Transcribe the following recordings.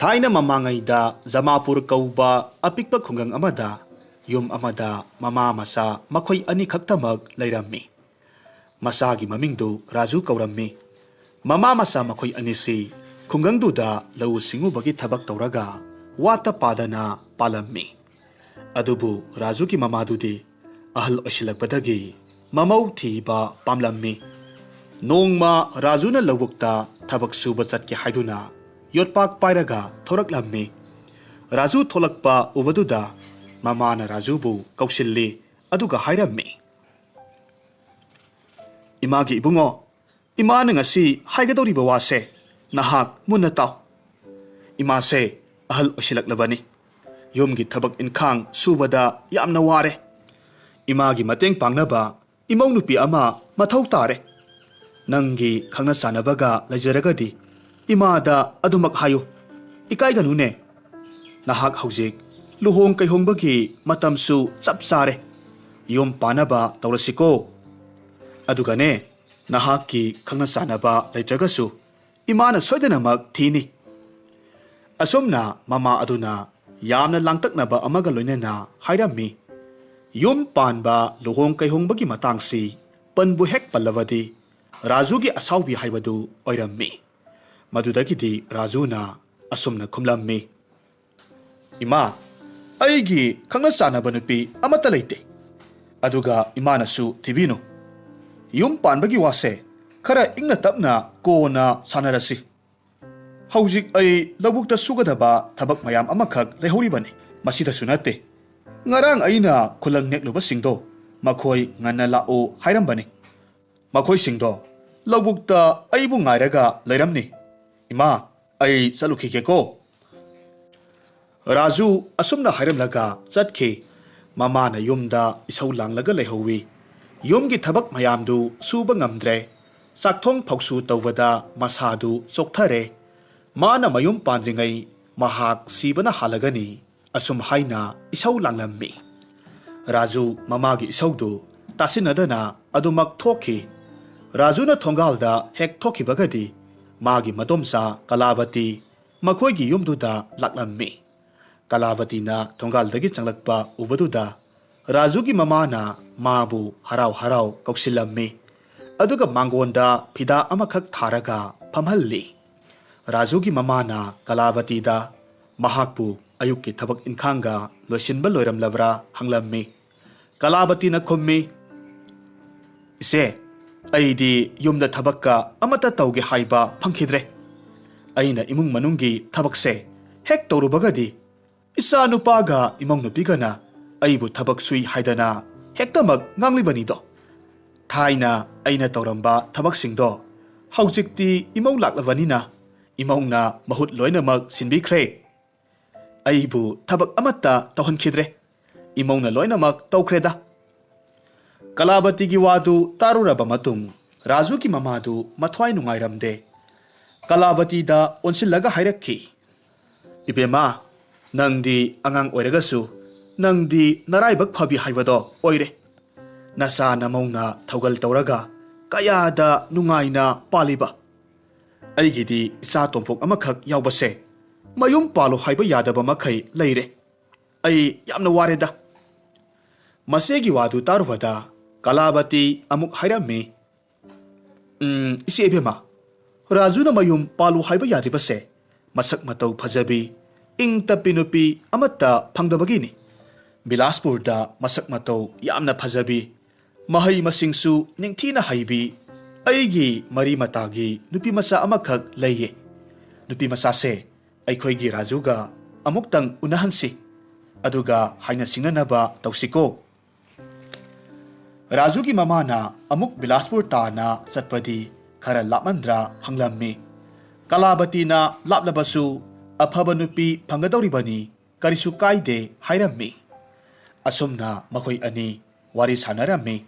ꯊꯥꯏꯅ ꯃꯃꯥꯡꯉꯩꯗ ꯖꯃꯥꯄꯨꯔ ꯀꯧꯕ ꯑꯄꯤꯛꯄ ꯈꯨꯡꯒꯪ ꯑꯃꯗ ꯌꯨꯝ ꯑꯃꯗ ꯃꯃꯥ ꯃꯆꯥ ꯃꯈꯣꯏ ꯑꯅꯤꯈꯛꯇꯃꯛ ꯂꯩꯔꯝꯃꯤ꯫ ꯃꯆꯥꯒꯤ ꯃꯃꯤꯡꯗꯨ ꯔꯥꯖꯨ ꯀꯧꯔꯝꯃꯤ꯫ ꯃꯃꯥ ꯃꯆꯥ ꯃꯈꯣꯏ ꯑꯅꯤꯁꯤ ꯈꯨꯡꯒꯪꯗꯨꯗ ꯂꯧꯎ ꯁꯤꯡꯎꯕꯒꯤ ꯊꯕꯛ ꯇꯧꯔꯒ ꯋꯥꯠꯇ ꯄꯥꯗꯅ ꯄꯥꯜꯂꯝꯃꯤ꯫ ꯑꯗꯨꯕꯨ ꯔꯥꯖꯨꯒꯤ ꯃꯃꯥꯗꯨꯗꯤ ꯑꯍꯜ ꯑꯣꯏꯁꯤꯜꯂꯛꯄꯗꯒꯤ ꯃꯃꯧ ꯊꯤꯕ ꯄꯥꯝꯂꯝꯃꯤ꯫ ꯅꯣꯡꯃ ꯔꯥꯖꯨꯅ ꯂꯧꯕꯨꯛꯇ ꯊꯕꯛ ꯁꯨꯕ ꯆꯠꯀꯦ ꯍꯥꯏꯗꯨꯅ ꯌꯣꯠꯄꯥꯛ ꯄꯥꯏꯔꯒ ꯊꯣꯔꯛꯂꯝꯃꯤ꯫ ꯔꯥꯖꯨ ꯊꯣꯛꯂꯛꯄ ꯎꯕꯗꯨꯗ ꯃꯃꯥꯅ ꯔꯥꯖꯨꯕꯨ ꯀꯧꯁꯤꯜꯂꯤ ꯑꯗꯨꯒ ꯍꯥꯏꯔꯝꯃꯤ, "ꯏꯃꯥꯒꯤ ꯏꯕꯨꯡꯉꯣ, ꯏꯃꯥꯅ ꯉꯁꯤ ꯍꯥꯏꯒꯗꯧꯔꯤꯕ ꯋꯥꯁꯦ ꯅꯍꯥꯛ ꯃꯨꯟꯅ ꯇꯥꯎ꯫ ꯏꯃꯥꯁꯦ ꯑꯍꯜ ꯑꯣꯏꯁꯤꯜꯂꯛꯂꯕꯅꯤ꯫ ꯌꯨꯝꯒꯤ ꯊꯕꯛ ꯏꯟꯈꯥꯡ ꯁꯨꯕꯗ ꯌꯥꯝꯅ ꯋꯥꯔꯦ꯫ ꯏꯃꯥꯒꯤ ꯃꯇꯦꯡ ꯄꯥꯡꯅꯕ ꯏꯃꯧ ꯅꯨꯄꯤ ꯑꯃ ꯃꯊꯧ ꯇꯥꯔꯦ꯫ ꯅꯪꯒꯤ ꯈꯪꯅ ꯆꯥꯟꯅꯕꯒ ꯂꯩꯖꯔꯒꯗꯤ ꯏꯃꯥꯗ ꯑꯗꯨꯃꯛ ꯍꯥꯏꯌꯨ, ꯏꯀꯥꯏꯒꯅꯨꯅꯦ꯫ ꯅꯍꯥꯛ ꯍꯧꯖꯤꯛ ꯂꯨꯍꯣꯡ ꯀꯩꯍꯣꯡꯕꯒꯤ ꯃꯇꯝꯁꯨ ꯆꯞ ꯆꯥꯔꯦ꯫ ꯌꯨꯝ ꯄꯥꯟꯅꯕ ꯇꯧꯔꯁꯤꯀꯣ꯫ ꯑꯗꯨꯒꯅꯦ, ꯅꯍꯥꯛꯀꯤ ꯈꯪꯅ ꯆꯥꯟꯅꯕ ꯂꯩꯇ꯭ꯔꯒꯁꯨ ꯏꯃꯥꯅ ꯁꯣꯏꯗꯅꯃꯛ ꯊꯤꯅꯤ." ꯑꯁꯨꯝꯅ ꯃꯃꯥ ꯑꯗꯨꯅ ꯌꯥꯝꯅ ꯂꯥꯡꯇꯛꯅꯕ ꯑꯃꯒ ꯂꯣꯏꯅꯅ ꯍꯥꯏꯔꯝꯃꯤ꯫ ꯌꯨꯝ ꯄꯥꯟꯕ ꯂꯨꯍꯣꯡ ꯀꯩꯍꯣꯡꯕꯒꯤ ꯃꯇꯥꯡꯁꯤ ꯄꯟꯕꯨ ꯍꯦꯛ ꯄꯜꯂꯕꯗꯤ ꯔꯥꯖꯨꯒꯤ ꯑꯁꯥꯎꯕꯤ ꯍꯥꯏꯕꯗꯨ ꯑꯣꯏꯔꯝꯃꯤ꯫ ꯃꯗꯨꯗꯒꯤꯗꯤ ꯔꯥꯖꯨꯅ ꯑꯁꯨꯝꯅ ꯈꯨꯝꯂꯝꯃꯤ, "ꯏꯃꯥ, ꯑꯩꯒꯤ ꯈꯪꯅ ꯆꯥꯟꯅꯕ ꯅꯨꯄꯤ ꯑꯃꯠꯇ ꯂꯩꯇꯦ꯫ ꯑꯗꯨꯒ ꯏꯃꯥꯅꯁꯨ ꯊꯤꯕꯤꯅꯨ꯫ ꯌꯨꯝ ꯄꯥꯟꯕꯒꯤ ꯋꯥꯁꯦ ꯈꯔ ꯏꯪꯅ ꯇꯞꯅ ꯀꯣꯟꯅ ꯁꯥꯟꯅꯔꯁꯤ꯫ ꯍꯧꯖꯤꯛ ꯑꯩ ꯂꯧꯕꯨꯛꯇ ꯁꯨꯒꯗꯕ ꯊꯕꯛ ꯃꯌꯥꯝ ꯑꯃꯈꯛ ꯂꯩꯍꯧꯔꯤꯕꯅꯤ꯫ ꯃꯁꯤꯗꯁꯨ ꯅꯠꯇꯦ, ꯉꯔꯥꯡ ꯑꯩꯅ ꯈꯨꯂꯪ ꯅꯦꯛꯂꯨꯕꯁꯤꯡꯗꯣ ꯃꯈꯣꯏ ꯉꯟꯅ ꯂꯥꯛꯑꯣ ꯍꯥꯏꯔꯝꯕꯅꯤ꯫ ꯃꯈꯣꯏꯁꯤꯡꯗꯣ ꯂꯧꯕꯨꯛꯇ ꯑꯩꯕꯨ ꯉꯥꯏꯔꯒ ꯂꯩꯔꯝꯅꯤ꯫ ꯏꯃꯥ, ꯑꯩ ꯆꯠꯂꯨꯈꯤꯒꯦꯀꯣ." ꯔꯥꯖꯨ ꯑꯁꯨꯝꯅ ꯍꯥꯏꯔꯝꯂꯒ ꯆꯠꯈꯤ꯫ ꯃꯃꯥꯅ ꯌꯨꯝꯗ ꯏꯁꯧ ꯂꯥꯡꯂꯒ ꯂꯩꯍꯧꯋꯤ꯫ ꯌꯨꯝꯒꯤ ꯊꯕꯛ ꯃꯌꯥꯝꯗꯨ ꯁꯨꯕ ꯉꯝꯗ꯭ꯔꯦ꯫ ꯆꯥꯛꯊꯣꯡ ꯐꯧꯁꯨ ꯇꯧꯕꯗ ꯃꯁꯥꯗꯨ ꯆꯣꯛꯊꯔꯦ꯫ ꯃꯥꯅ ꯃꯌꯨꯝ ꯄꯥꯟꯗ꯭ꯔꯤꯉꯩ ꯃꯍꯥꯛ ꯁꯤꯕꯅ ꯍꯥꯜꯂꯒꯅꯤ ꯑꯁꯨꯝ ꯍꯥꯏꯅ ꯏꯁꯧ ꯂꯥꯡꯂꯝꯃꯤ꯫ ꯔꯥꯖꯨ ꯃꯃꯥꯒꯤ ꯏꯁꯧꯗꯨ ꯇꯥꯁꯤꯟꯅꯗꯅ ꯑꯗꯨꯃꯛ ꯊꯣꯛꯈꯤ꯫ ꯔꯥꯖꯨꯅ ꯊꯣꯡꯒꯥꯜꯗ ꯍꯦꯛ ꯊꯣꯛꯈꯤꯕꯒꯗꯤ ꯃꯥꯒꯤ ꯃꯗꯣꯝꯆꯥ ꯀꯂꯥꯕꯇꯤ ꯃꯈꯣꯏꯒꯤ ꯌꯨꯝꯗꯨꯗ ꯂꯥꯛꯂꯝꯃꯤ꯫ ꯀꯂꯥꯕꯇꯤꯅ ꯊꯣꯡꯒꯥꯜꯗꯒꯤ ꯆꯪꯂꯛꯄ ꯎꯕꯗꯨꯗ ꯔꯥꯖꯨꯒꯤ ꯃꯃꯥꯅ ꯃꯥꯕꯨ ꯍꯔꯥꯎ ꯍꯔꯥꯎ ꯀꯧꯁꯤꯜꯂꯝꯃꯤ꯫ ꯑꯗꯨꯒ ꯃꯥꯡꯒꯣꯟꯗ ꯐꯤꯗꯥ ꯑꯃꯈꯛ ꯊꯥꯔꯒ ꯐꯝꯍꯜꯂꯤ꯫ ꯔꯥꯖꯨꯒꯤ ꯃꯃꯥꯅ ꯀꯂꯥꯕꯇꯤꯗ ꯃꯍꯥꯛꯄꯨ ꯑꯌꯨꯛꯀꯤ ꯊꯕꯛ ꯏꯟꯈꯥꯡꯒ ꯂꯣꯏꯁꯤꯟꯕ ꯂꯣꯏꯔꯝꯂꯕ꯭ꯔꯥ ꯍꯪꯂꯝꯃꯤ꯫ ꯀꯂꯥꯕꯇꯤꯅ ꯈꯨꯝꯃꯤ, "ꯏꯆꯦ, ꯑꯩꯗꯤ ꯌꯨꯝꯗ ꯊꯕꯛꯀ ꯑꯃꯠꯇ ꯇꯧꯒꯦ ꯍꯥꯏꯕ ꯐꯪꯈꯤꯗ꯭ꯔꯦ꯫ ꯑꯩꯅ ꯏꯃꯨꯡ ꯃꯅꯨꯡꯒꯤ ꯊꯕꯛꯁꯦ ꯍꯦꯛ ꯇꯧꯔꯨꯕꯒꯗꯤ ꯏꯆꯥ ꯅꯨꯄꯥꯒ ꯏꯃꯧ ꯅꯨꯄꯤꯒꯅ ꯑꯩꯕꯨ ꯊꯕꯛ ꯁꯨꯏ ꯍꯥꯏꯗꯅ ꯍꯦꯛꯇꯃꯛ ꯉꯥꯡꯂꯤꯕꯅꯤꯗꯣ꯫ ꯊꯥꯏꯅ ꯑꯩꯅ ꯇꯧꯔꯝꯕ ꯊꯕꯛꯁꯤꯡꯗꯣ ꯍꯧꯖꯤꯛꯇꯤ ꯏꯃꯧ ꯂꯥꯛꯂꯕꯅꯤꯅ ꯏꯃꯧꯅ ꯃꯍꯨꯠ ꯂꯣꯏꯅꯃꯛ ꯁꯤꯟꯕꯤꯈ꯭ꯔꯦ꯫ ꯑꯩꯕꯨ ꯊꯕꯛ ꯑꯃꯠꯇ ꯇꯧꯍꯟꯈꯤꯗ꯭ꯔꯦ꯫ ꯏꯃꯧꯅ ꯂꯣꯏꯅꯃꯛ ꯇꯧꯈ꯭ꯔꯦꯗ." ꯀꯂꯥꯕꯇꯤꯒꯤ ꯋꯥꯗꯨ ꯇꯥꯔꯨꯔꯕ ꯃꯇꯨꯡ ꯔꯥꯖꯨꯒꯤ ꯃꯃꯥꯗꯨ ꯃꯊ꯭ꯋꯥꯏ ꯅꯨꯡꯉꯥꯏꯔꯝꯗꯦ꯫ ꯀꯂꯥꯕꯇꯤꯗ ꯑꯣꯟꯁꯤꯜꯂꯒ ꯍꯥꯏꯔꯛꯈꯤ, "ꯏꯕꯦꯝꯃ, ꯅꯪꯗꯤ ꯑꯉꯥꯡ ꯑꯣꯏꯔꯒꯁꯨ ꯅꯪꯗꯤ ꯅꯔꯥꯏꯕꯛ ꯐꯕꯤ ꯍꯥꯏꯕꯗꯣ ꯑꯣꯏꯔꯦ꯫ ꯅꯆꯥ ꯅꯃꯧꯅ ꯊꯧꯒꯜ ꯇꯧꯔꯒ ꯀꯌꯥꯗ ꯅꯨꯡꯉꯥꯏꯅ ꯄꯥꯜꯂꯤꯕ꯫ ꯑꯩꯒꯤꯗꯤ ꯏꯆꯥ ꯇꯣꯝꯄꯣꯛ ꯑꯃꯈꯛ ꯌꯥꯎꯕꯁꯦ ꯃꯌꯨꯝ ꯄꯥꯜꯂꯣ ꯍꯥꯏꯕ ꯌꯥꯗꯕ ꯃꯈꯩ ꯂꯩꯔꯦ꯫ ꯑꯩ ꯌꯥꯝꯅ ꯋꯥꯔꯦꯗ." ꯃꯆꯦꯒꯤ ꯋꯥꯗꯨ ꯇꯥꯔꯨꯕꯗ ꯀꯂꯥꯕꯇꯤ ꯑꯃꯨꯛ ꯍꯥꯏꯔꯝꯃꯤ, "ꯏꯆꯦ ꯏꯕꯦꯝꯃ, ꯔꯥꯖꯨꯅ ꯃꯌꯨꯝ ꯄꯥꯜꯂꯨ ꯍꯥꯏꯕ ꯌꯥꯗ꯭ꯔꯤꯕꯁꯦ ꯃꯁꯛ ꯃꯇꯧ ꯐꯖꯕꯤ, ꯏꯪ ꯇꯞꯄꯤ ꯅꯨꯄꯤ ꯑꯃꯠꯇ ꯐꯪꯗꯕꯒꯤꯅꯤ꯫ ꯕꯤꯂꯥꯁꯄꯨꯔꯗ ꯃꯁꯛ ꯃꯇꯧ ꯌꯥꯝꯅ ꯐꯖꯕꯤ, ꯃꯍꯩ ꯃꯁꯤꯡꯁꯨ ꯅꯤꯡꯊꯤꯅ ꯍꯩꯕꯤ ꯑꯩꯒꯤ ꯃꯔꯤ ꯃꯇꯥꯒꯤ ꯅꯨꯄꯤ ꯃꯆꯥ ꯑꯃꯈꯛ ꯂꯩꯌꯦ꯫ ꯅꯨꯄꯤ ꯃꯆꯥꯁꯦ ꯑꯩꯈꯣꯏꯒꯤ ꯔꯥꯖꯨꯒ ꯑꯃꯨꯛꯇꯪ ꯎꯅꯍꯟꯁꯤ, ꯑꯗꯨꯒ ꯍꯥꯏꯅ ꯁꯤꯡꯅꯅꯕ ꯇꯧꯁꯤꯀꯣ." ꯔꯥꯖꯨꯒꯤ ꯃꯃꯥꯅ ꯑꯃꯨꯛ ꯕꯤꯂꯥꯁꯄꯨꯔ ꯇꯥꯅ ꯆꯠꯄꯗꯤ ꯈꯔ ꯂꯥꯞꯃꯟꯗ꯭ꯔꯥ ꯍꯪꯂꯝꯃꯤ꯫ ꯀꯂꯥꯕꯇꯤꯅ ꯂꯥꯞꯂꯕꯁꯨ ꯑꯐꯕ ꯅꯨꯄꯤ ꯐꯪꯒꯗꯧꯔꯤꯕꯅꯤ, ꯀꯔꯤꯁꯨ ꯀꯥꯏꯗꯦ ꯍꯥꯏꯔꯝꯃꯤ꯫ ꯑꯁꯨꯝꯅ ꯃꯈꯣꯏ ꯑꯅꯤ ꯋꯥꯔꯤ ꯁꯥꯟꯅꯔꯝꯃꯤ꯫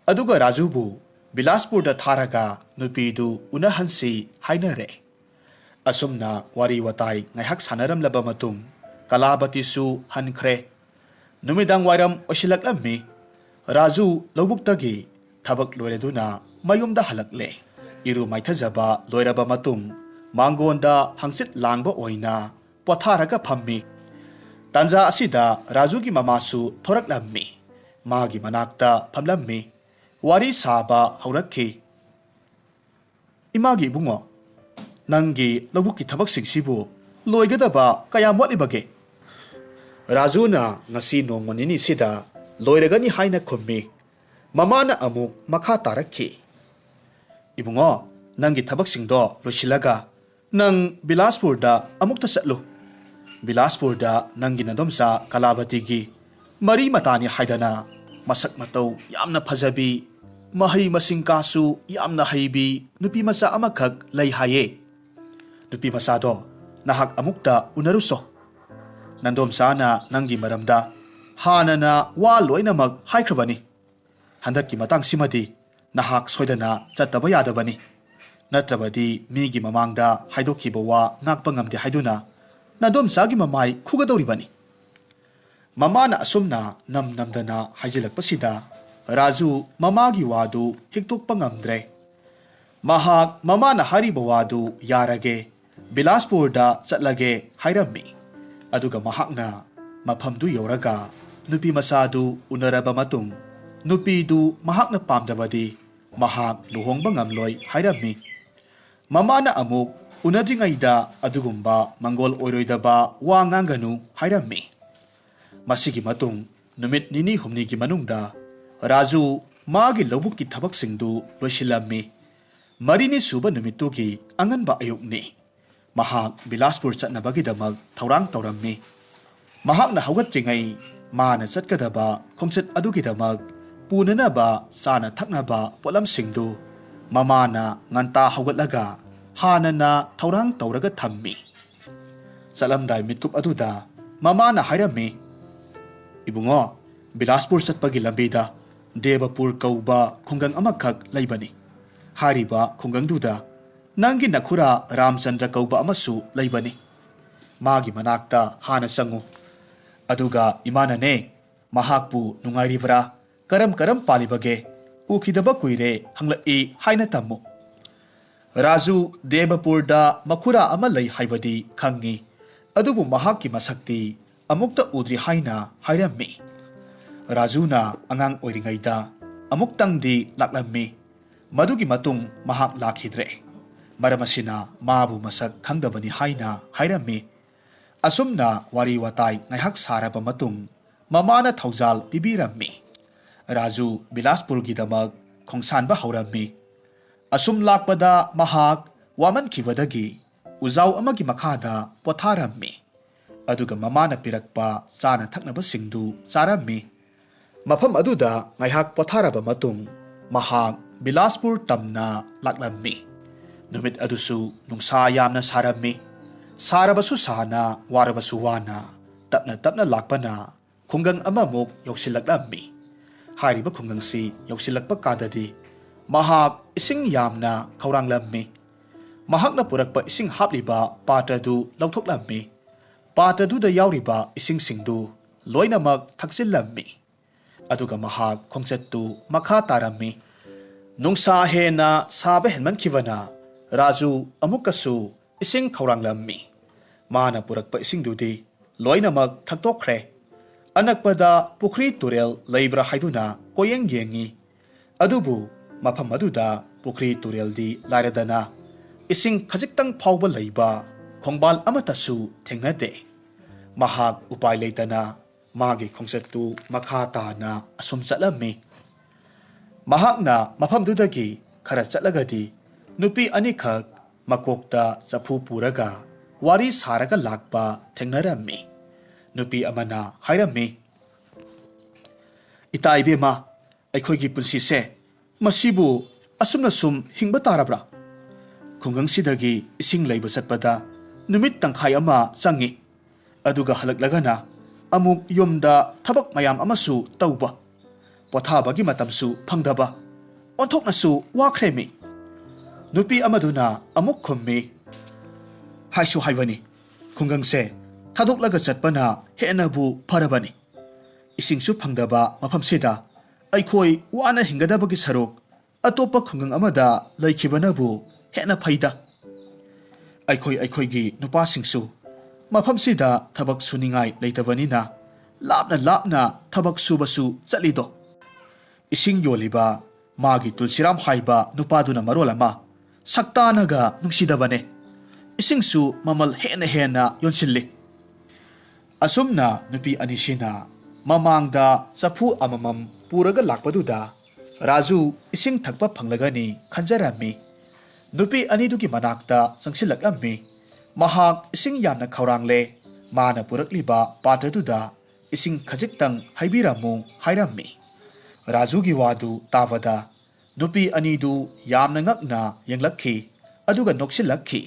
ꯑꯗꯨꯒ ꯔꯥꯖꯨꯕꯨ ꯕꯤꯂꯥꯁꯄꯨꯔꯗ ꯊꯥꯔꯒ ꯅꯨꯄꯤꯗꯨ ꯎꯅꯍꯟꯁꯤ ꯍꯥꯏꯅꯔꯦ꯫ ꯑꯁꯨꯝꯅ ꯋꯥꯔꯤ ꯋꯥꯇꯥꯏ ꯉꯥꯏꯍꯥꯛ ꯁꯥꯟꯅꯔꯝꯂꯕ ꯃꯇꯨꯡ ꯀꯂꯥꯕꯇꯤꯁꯨ ꯍꯟꯈ꯭ꯔꯦ꯫ ꯅꯨꯃꯤꯗꯥꯡ ꯋꯥꯏꯔꯝ ꯑꯣꯏꯁꯤꯜꯂꯛꯂꯝꯃꯤ꯫ ꯔꯥꯖꯨ ꯂꯧꯕꯨꯛꯇꯒꯤ ꯊꯕꯛ ꯂꯣꯏꯔꯗꯨꯅ ꯃꯌꯨꯝꯗ ꯍꯜꯂꯛꯂꯦ꯫ ꯏꯔꯨ ꯃꯥꯏꯊꯖꯕ ꯂꯣꯏꯔꯕ ꯃꯇꯨꯡ ꯃꯥꯡꯒꯣꯟꯗ ꯍꯪꯆꯤꯠ ꯂꯥꯡꯕ ꯑꯣꯏꯅ ꯄꯣꯊꯥꯔꯒ ꯐꯝꯃꯤ꯫ ꯇꯥꯟꯖꯥ ꯑꯁꯤꯗ ꯔꯥꯖꯨꯒꯤ ꯃꯃꯥꯁꯨ ꯊꯣꯔꯛꯂꯝꯃꯤ꯫ ꯃꯥꯒꯤ ꯃꯅꯥꯛꯇ ꯐꯝꯂꯝꯃꯤ꯫ ꯋꯥꯔꯤ ꯁꯥꯕ ꯍꯧꯔꯛꯈꯤ꯫ "ꯏꯃꯥꯒꯤ ꯏꯕꯨꯡꯉꯣ, ꯅꯪꯒꯤ ꯂꯧꯕꯨꯛꯀꯤ ꯊꯕꯛꯁꯤꯡꯁꯤꯕꯨ ꯂꯣꯏꯒꯗꯕ ꯀꯌꯥꯝ ꯋꯥꯠꯂꯤꯕꯒꯦ?" ꯔꯥꯖꯨꯅ ꯉꯁꯤ ꯅꯣꯡꯃ ꯅꯤꯅꯤꯁꯤꯗ ꯂꯣꯏꯔꯒꯅꯤ ꯍꯥꯏꯅ ꯈꯨꯝꯃꯤ꯫ ꯃꯃꯥꯅ ꯑꯃꯨꯛ ꯃꯈꯥ ꯇꯥꯔꯛꯈꯤ꯫ "ꯏꯕꯨꯡꯉꯣ, ꯅꯪꯒꯤ ꯊꯕꯛꯁꯤꯡꯗꯣ ꯂꯣꯏꯁꯤꯜꯂꯒ ꯅꯪ ꯕꯤꯂꯥꯁꯄꯨꯔꯗ ꯑꯃꯨꯛꯇ ꯆꯠꯂꯨ꯫ ꯕꯤꯂꯥꯁꯄꯨꯔꯗ ꯅꯪꯒꯤ ꯅꯗꯣꯝꯆꯥ ꯀꯂꯥꯕꯇꯤꯒꯤ ꯃꯔꯤ ꯃꯇꯥꯅꯤ ꯍꯥꯏꯗꯅ ꯃꯁꯛ ꯃꯇꯧ ꯌꯥꯝꯅ ꯐꯖꯕꯤ, ꯃꯍꯩ ꯃꯁꯤꯡ ꯀꯥꯁꯨ ꯌꯥꯝꯅ ꯍꯩꯕꯤ ꯅꯨꯄꯤ ꯃꯆꯥ ꯑꯃꯈꯛ ꯂꯩ ꯍꯥꯏꯌꯦ꯫ ꯅꯨꯄꯤ ꯃꯆꯥꯗꯣ ꯅꯍꯥꯛ ꯑꯃꯨꯛꯇ ꯎꯅꯔꯨꯆꯣ꯫ ꯅꯟꯗꯣꯝꯆꯥꯅ ꯅꯪꯒꯤ ꯃꯔꯝꯗ ꯍꯥꯟꯅꯅ ꯋꯥ ꯂꯣꯏꯅꯃꯛ ꯍꯥꯏꯈ꯭ꯔꯕꯅꯤ꯫ ꯍꯟꯗꯛꯀꯤ ꯃꯇꯥꯡꯁꯤꯃꯗꯤ ꯅꯍꯥꯛ ꯁꯣꯏꯗꯅ ꯆꯠꯇꯕ ꯌꯥꯗꯕꯅꯤ꯫ ꯅꯠꯇ꯭ꯔꯕꯗꯤ ꯃꯤꯒꯤ ꯃꯃꯥꯡꯗ ꯍꯥꯏꯗꯣꯛꯈꯤꯕ ꯋꯥ ꯉꯥꯛꯄ ꯉꯝꯗꯦ ꯍꯥꯏꯗꯨꯅ ꯅꯟꯗꯣꯝꯆꯥꯒꯤ ꯃꯃꯥꯏ ꯈꯨꯒꯗꯧꯔꯤꯕꯅꯤ." ꯃꯃꯥꯅ ꯑꯁꯨꯝꯅ ꯅꯝꯗꯅ ꯍꯥꯏꯖꯤꯜꯂꯛꯄꯁꯤꯗ ꯔꯥꯖꯨ ꯃꯃꯥꯒꯤ ꯋꯥꯗꯨ ꯍꯤꯛꯇꯣꯛꯄ ꯉꯝꯗ꯭ꯔꯦ꯫ ꯃꯍꯥꯛ ꯃꯃꯥꯅ ꯍꯥꯏꯔꯤꯕ ꯋꯥꯗꯨ ꯌꯥꯔꯒꯦ, ꯕꯤꯂꯥꯁꯄꯨꯔꯗ ꯆꯠꯂꯒꯦ ꯍꯥꯏꯔꯝꯃꯤ꯫ ꯑꯗꯨꯒ ꯃꯍꯥꯛꯅ ꯃꯐꯝꯗꯨ ꯌꯧꯔꯒ ꯅꯨꯄꯤ ꯃꯆꯥꯗꯨ ꯎꯅꯔꯕ ꯃꯇꯨꯡ ꯅꯨꯄꯤꯗꯨ ꯃꯍꯥꯛꯅ ꯄꯥꯝꯗ꯭ꯔꯕꯗꯤ ꯃꯍꯥꯛ ꯂꯨꯍꯣꯡꯕ ꯉꯝꯂꯣꯏ ꯍꯥꯏꯔꯝꯃꯤ꯫ ꯃꯃꯥꯅ ꯑꯃꯨꯛ ꯎꯅꯗ꯭ꯔꯤꯉꯩꯗ ꯑꯗꯨꯒꯨꯝꯕ ꯃꯪꯒꯣꯜ ꯑꯣꯏꯔꯣꯏꯗꯕ ꯋꯥ ꯉꯥꯡꯒꯅꯨ ꯍꯥꯏꯔꯝꯃꯤ꯫ ꯃꯁꯤꯒꯤ ꯃꯇꯨꯡ ꯅꯨꯃꯤꯠ ꯅꯤꯅꯤ ꯍꯨꯝꯅꯤꯒꯤ ꯃꯅꯨꯡꯗ ꯔꯥꯖꯨ ꯃꯥꯒꯤ ꯂꯧꯕꯨꯛꯀꯤ ꯊꯕꯛꯁꯤꯡꯗꯨ ꯂꯣꯏꯁꯤꯜꯂꯝꯃꯤ꯫ ꯃꯔꯤꯅꯤ ꯁꯨꯕ ꯅꯨꯃꯤꯠꯇꯨꯒꯤ ꯑꯉꯟꯕ ꯑꯌꯨꯛꯅꯤ꯫ ꯃꯍꯥꯛ ꯕꯤꯂꯥꯁꯄꯨꯔ ꯆꯠꯅꯕꯒꯤꯗꯃꯛ ꯊꯧꯔꯥꯡ ꯇꯧꯔꯝꯃꯤ꯫ ꯃꯍꯥꯛꯅ ꯍꯧꯒꯠꯇ꯭ꯔꯤꯉꯩ ꯃꯥꯅ ꯆꯠꯀꯗꯕ ꯈꯣꯡꯆꯠ ꯑꯗꯨꯒꯤꯗꯃꯛ ꯄꯨꯅꯅꯕ ꯆꯥꯅ ꯊꯛꯅꯕ ꯄꯣꯠꯂꯝꯁꯤꯡꯗꯨ ꯃꯃꯥꯅ ꯉꯟꯇꯥ ꯍꯧꯒꯠꯂꯒ ꯍꯥꯟꯅꯅ ꯊꯧꯔꯥꯡ ꯇꯧꯔꯒ ꯊꯝꯃꯤ꯫ ꯆꯠꯂꯝꯗꯥꯏ ミꯠꯀꯨꯞ ꯑꯗꯨꯗ ꯃꯃꯥꯅ ꯍꯥꯏꯔꯝꯃꯤ, "ꯏꯕꯨꯡꯉꯣ, ꯕꯤꯂꯥꯁꯄꯨꯔ ꯆꯠꯄꯒꯤ ꯂꯝꯕꯤꯗ ꯗꯦꯕꯄꯨꯔ ꯀꯧꯕ ꯈꯨꯡꯒꯪ ꯑꯃꯈꯛ ꯂꯩꯕꯅꯤ꯫ ꯍꯥꯏꯔꯤꯕ ꯈꯨꯡꯒꯪꯗꯨꯗ ꯅꯪꯒꯤ ꯅꯈꯨꯔꯥ ꯔꯥꯝꯆꯟꯗ꯭ꯔ ꯀꯧꯕ ꯑꯃꯁꯨ ꯂꯩꯕꯅꯤ꯫ ꯃꯥꯒꯤ ꯃꯅꯥꯛꯇ ꯍꯥꯟꯅ ꯆꯪꯉꯨ꯫ ꯑꯗꯨꯒ ꯏꯃꯥꯅꯅꯦ, ꯃꯍꯥꯛꯄꯨ ꯅꯨꯡꯉꯥꯏꯔꯤꯕ꯭ꯔꯥ, ꯀꯔꯝ ꯀꯔꯝ ꯄꯥꯜꯂꯤꯕꯒꯦ, ꯎꯈꯤꯗꯕ ꯀꯨꯏꯔꯦ ꯍꯪꯂꯛꯏ ꯍꯥꯏꯅ ꯇꯝꯃꯨ." ꯔꯥꯖꯨ ꯗꯦꯕꯄꯨꯔꯗ ꯃꯈꯨꯔꯥ ꯑꯃ ꯂꯩ ꯍꯥꯏꯕꯗꯤ ꯈꯪꯉꯤ, ꯑꯗꯨꯕꯨ ꯃꯍꯥꯛꯀꯤ ꯃꯁꯛꯇꯤ ꯑꯃꯨꯛꯇ ꯎꯗ꯭ꯔꯤ ꯍꯥꯏꯅ ꯍꯥꯏꯔꯝꯃꯤ꯫ ꯔꯥꯖꯨꯅ ꯑꯉꯥꯡ ꯑꯣꯏꯔꯤꯉꯩꯗ ꯑꯃꯨꯛꯇꯪꯗꯤ ꯂꯥꯛꯂꯝꯃꯤ꯫ ꯃꯗꯨꯒꯤ ꯃꯇꯨꯡ ꯃꯍꯥꯛ ꯂꯥꯛꯈꯤꯗ꯭ꯔꯦ꯫ ꯃꯔꯝ ꯑꯁꯤꯅ ꯃꯥꯕꯨ ꯃꯁꯛ ꯈꯪꯗꯕꯅꯤ ꯍꯥꯏꯅ ꯍꯥꯏꯔꯝꯃꯤ꯫ ꯑꯁꯨꯝꯅ ꯋꯥꯔꯤ ꯋꯥꯇꯥꯏ ꯉꯥꯏꯍꯥꯛ ꯁꯥꯔꯕ ꯃꯇꯨꯡ ꯃꯃꯥꯅ ꯊꯧꯖꯥꯜ ꯄꯤꯕꯤꯔꯝꯃꯤ꯫ ꯔꯥꯖꯨ ꯕꯤꯂꯥꯁꯄꯨꯔꯒꯤꯗꯃꯛ ꯈꯣꯡꯁꯥꯟꯕ ꯍꯧꯔꯝꯃꯤ꯫ ꯑꯁꯨꯝ ꯂꯥꯛꯄꯗ ꯃꯍꯥꯛ ꯋꯥꯃꯟꯈꯤꯕꯗꯒꯤ ꯎꯖꯥꯎ ꯑꯃꯒꯤ ꯃꯈꯥꯗ ꯄꯣꯊꯥꯔꯝꯃꯤ꯫ ꯑꯗꯨꯒ ꯃꯃꯥꯅ ꯄꯤꯔꯛꯄ ꯆꯥꯅ ꯊꯛꯅꯕꯁꯤꯡꯗꯨ ꯆꯥꯔꯝꯃꯤ꯫ ꯃꯐꯝ ꯑꯗꯨꯗ ꯉꯥꯏꯍꯥꯛ ꯄꯣꯊꯥꯔꯕ ꯃꯇꯨꯡ ꯃꯍꯥꯛ ꯕꯤꯂꯥꯁꯄꯨꯔ ꯇꯝꯅ ꯂꯥꯛꯂꯝꯃꯤ꯫ ꯅꯨꯃꯤꯠ ꯑꯗꯨꯁꯨ ꯅꯨꯡꯁꯥ ꯌꯥꯝꯅ ꯁꯥꯔꯝꯃꯤ꯫ ꯁꯥꯔꯕꯁꯨ ꯁꯥꯅ, ꯋꯥꯔꯕꯁꯨ ꯋꯥꯅ ꯇꯞꯅ ꯇꯞꯅ ꯂꯥꯛꯄꯅ ꯈꯨꯡꯒꯪ ꯑꯃꯃꯨꯛ ꯌꯧꯁꯤꯜꯂꯛꯂꯝꯃꯤ꯫ ꯍꯥꯏꯔꯤꯕ ꯈꯨꯡꯒꯪꯁꯤ ꯌꯧꯁꯤꯜꯂꯛꯄ ꯀꯥꯟꯗꯗꯤ ꯃꯍꯥꯛ ꯏꯁꯤꯡ ꯌꯥꯝꯅ ꯈꯧꯔꯥꯡꯂꯝꯃꯤ꯫ ꯃꯍꯥꯛꯅ ꯄꯨꯔꯛꯄ ꯏꯁꯤꯡ ꯍꯥꯞꯂꯤꯕ ꯄꯥꯇ꯭ꯔꯗꯨ ꯂꯧꯊꯣꯛꯂꯝꯃꯤ꯫ ꯄꯥꯇ꯭ꯔꯗꯨꯗ ꯌꯥꯎꯔꯤꯕ ꯏꯁꯤꯡꯁꯤꯡꯗꯨ ꯂꯣꯏꯅꯃꯛ ꯊꯛꯆꯤꯜꯂꯝꯃꯤ꯫ ꯑꯗꯨꯒ ꯃꯍꯥꯛ ꯈꯣꯡꯆꯠꯇꯨ ꯃꯈꯥ ꯇꯥꯔꯝꯃꯤ꯫ ꯅꯨꯡꯁꯥ ꯍꯦꯟꯅ ꯁꯥꯕ ꯍꯦꯟꯃꯟꯈꯤꯕꯅ ꯔꯥꯖꯨ ꯑꯃꯨꯛꯀꯁꯨ ꯏꯁꯤꯡ ꯈꯧꯔꯥꯡꯂꯝꯃꯤ꯫ ꯃꯥꯅ ꯄꯨꯔꯛꯄ ꯏꯁꯤꯡꯗꯨꯗꯤ ꯂꯣꯏꯅꯃꯛ ꯊꯛꯇꯣꯛꯈ꯭ꯔꯦ꯫ ꯑꯅꯛꯄꯗ ꯄꯨꯈ꯭ꯔꯤ ꯇꯨꯔꯦꯜ ꯂꯩꯕ꯭ꯔꯥ ꯍꯥꯏꯗꯨꯅ ꯀꯣꯏꯌꯦꯡ ꯌꯦꯡꯉꯤ꯫ ꯑꯗꯨꯕꯨ ꯃꯐꯝ ꯑꯗꯨꯗ ꯄꯨꯈ꯭ꯔꯤ ꯇꯨꯔꯦꯜꯗꯤ ꯂꯥꯏꯔꯗꯅ ꯏꯁꯤꯡ ꯈꯖꯤꯛꯇꯪ ꯐꯥꯎꯕ ꯂꯩꯕ ꯈꯣꯡꯕꯥꯜ ꯑꯃꯠꯇꯁꯨ ꯊꯦꯡꯅꯗꯦ꯫ ꯃꯍꯥꯛ ꯎꯄꯥꯏ ꯂꯩꯇꯅ ꯃꯥꯒꯤ ꯈꯣꯡꯆꯠꯇꯨ ꯃꯈꯥ ꯇꯥꯅ ꯑꯁꯨꯝ ꯆꯠꯂꯝꯃꯤ꯫ ꯃꯍꯥꯛꯅ ꯃꯐꯝꯗꯨꯗꯒꯤ ꯈꯔ ꯆꯠꯂꯒꯗꯤ ꯅꯨꯄꯤ ꯑꯅꯤꯈꯛ ꯃꯀꯣꯛꯇ ꯆꯐꯨ ꯄꯨꯔꯒ ꯋꯥꯔꯤ ꯁꯥꯔꯒ ꯂꯥꯛꯄ ꯊꯦꯡꯅꯔꯝꯃꯤ꯫ ꯅꯨꯄꯤ ꯑꯃꯅ ꯍꯥꯏꯔꯝꯃꯤ, "ꯏꯇꯥ ꯏꯕꯦꯝꯃ, ꯑꯩꯈꯣꯏꯒꯤ ꯄꯨꯟꯁꯤꯁꯦ ꯃꯁꯤꯕꯨ ꯑꯁꯨꯝꯅ ꯁꯨꯝ ꯍꯤꯡꯕ ꯇꯥꯔꯕ꯭ꯔꯥ? ꯈꯨꯡꯒꯪꯁꯤꯗꯒꯤ ꯏꯁꯤꯡ ꯂꯩꯕ ꯆꯠꯄꯗ ꯅꯨꯃꯤꯠ ꯇꯪꯈꯥꯏ ꯑꯃ ꯆꯪꯉꯤ꯫ ꯑꯗꯨꯒ ꯍꯜꯂꯛꯂꯒꯅ ꯑꯃꯨꯛ ꯌꯨꯝꯗ ꯊꯕꯛ ꯃꯌꯥꯝ ꯑꯃꯁꯨ ꯇꯧꯕ, ꯄꯣꯊꯥꯕꯒꯤ ꯃꯇꯝꯁꯨ ꯐꯪꯗꯕ, ꯑꯣꯟꯊꯣꯛꯅꯁꯨ ꯋꯥꯈ꯭ꯔꯦꯃꯤ." ꯅꯨꯄꯤ ꯑꯃꯗꯨꯅ ꯑꯃꯨꯛ ꯈꯨꯝꯃꯤ, "ꯍꯥꯏꯁꯨ ꯍꯥꯏꯕꯅꯤ, ꯈꯨꯡꯒꯪꯁꯦ ꯊꯥꯗꯣꯛꯂꯒ ꯆꯠꯄꯅ ꯍꯦꯟꯅꯕꯨ ꯐꯔꯕꯅꯤ꯫ ꯏꯁꯤꯡꯁꯨ ꯐꯪꯗꯕ ꯃꯐꯝꯁꯤꯗ ꯑꯩꯈꯣꯏ ꯋꯥꯅ ꯍꯤꯡꯒꯗꯕꯒꯤ ꯁꯔꯨꯛ ꯑꯇꯣꯞꯄ ꯈꯨꯡꯒꯪ ꯑꯃꯗ ꯂꯩꯈꯤꯕꯅꯕꯨ ꯍꯦꯟꯅ ꯐꯩꯗ꯫ ꯑꯩꯈꯣꯏꯒꯤ ꯅꯨꯄꯥꯁꯤꯡꯁꯨ ꯃꯐꯝꯁꯤꯗ ꯊꯕꯛ ꯁꯨꯅꯤꯡꯉꯥꯏ ꯂꯩꯇꯕꯅꯤꯅ ꯂꯥꯞꯅ ꯂꯥꯞꯅ ꯊꯕꯛ ꯁꯨꯕꯁꯨ ꯆꯠꯂꯤꯗꯣ꯫ ꯏꯁꯤꯡ ꯌꯣꯜꯂꯤꯕ ꯃꯥꯒꯤ ꯇꯨꯜꯁꯤꯔꯥꯝ ꯍꯥꯏꯕ ꯅꯨꯄꯥꯗꯨꯅ ꯃꯔꯣꯜ ꯑꯃ ꯁꯛꯇꯥꯅꯒ ꯅꯨꯡꯁꯤꯗꯕꯅꯦ, ꯏꯁꯤꯡꯁꯨ ꯃꯃꯜ ꯍꯦꯟꯅ ꯍꯦꯟꯅ ꯌꯣꯟꯁꯤꯜꯂꯤ꯫ ꯑꯁꯨꯝꯅ ꯅꯨꯄꯤ ꯑꯅꯤꯁꯤꯅ ꯃꯃꯥꯡꯗ ꯆꯐꯨ ꯑꯃꯃꯝ ꯄꯨꯔꯒ ꯂꯥꯛꯄꯗꯨꯗ ꯔꯥꯖꯨ ꯏꯁꯤꯡ ꯊꯛꯄ ꯐꯪꯂꯒꯅꯤ ꯈꯟꯖꯔꯝꯃꯤ꯫ ꯅꯨꯄꯤ ꯑꯅꯤꯗꯨꯒꯤ ꯃꯅꯥꯛꯇ ꯆꯪꯁꯤꯜꯂꯛꯂꯝꯃꯤ꯫ ꯃꯍꯥꯛ ꯏꯁꯤꯡ ꯌꯥꯝꯅ ꯈꯧꯔꯥꯡꯂꯦ, ꯃꯥꯅ ꯄꯨꯔꯛꯂꯤꯕ ꯄꯥꯇ꯭ꯔꯗꯨꯗ ꯏꯁꯤꯡ ꯈꯖꯤꯛꯇꯪ ꯍꯩꯕꯤꯔꯝꯃꯨ ꯍꯥꯏꯔꯝꯃꯤ꯫ ꯔꯥꯖꯨꯒꯤ ꯋꯥꯗꯨ ꯇꯥꯕꯗ ꯅꯨꯄꯤ ꯑꯅꯤꯗꯨ ꯌꯥꯝꯅ ꯉꯛꯅ ꯌꯦꯡꯂꯛꯈꯤ, ꯑꯗꯨꯒ ꯅꯣꯛꯁꯤꯜꯂꯛꯈꯤ꯫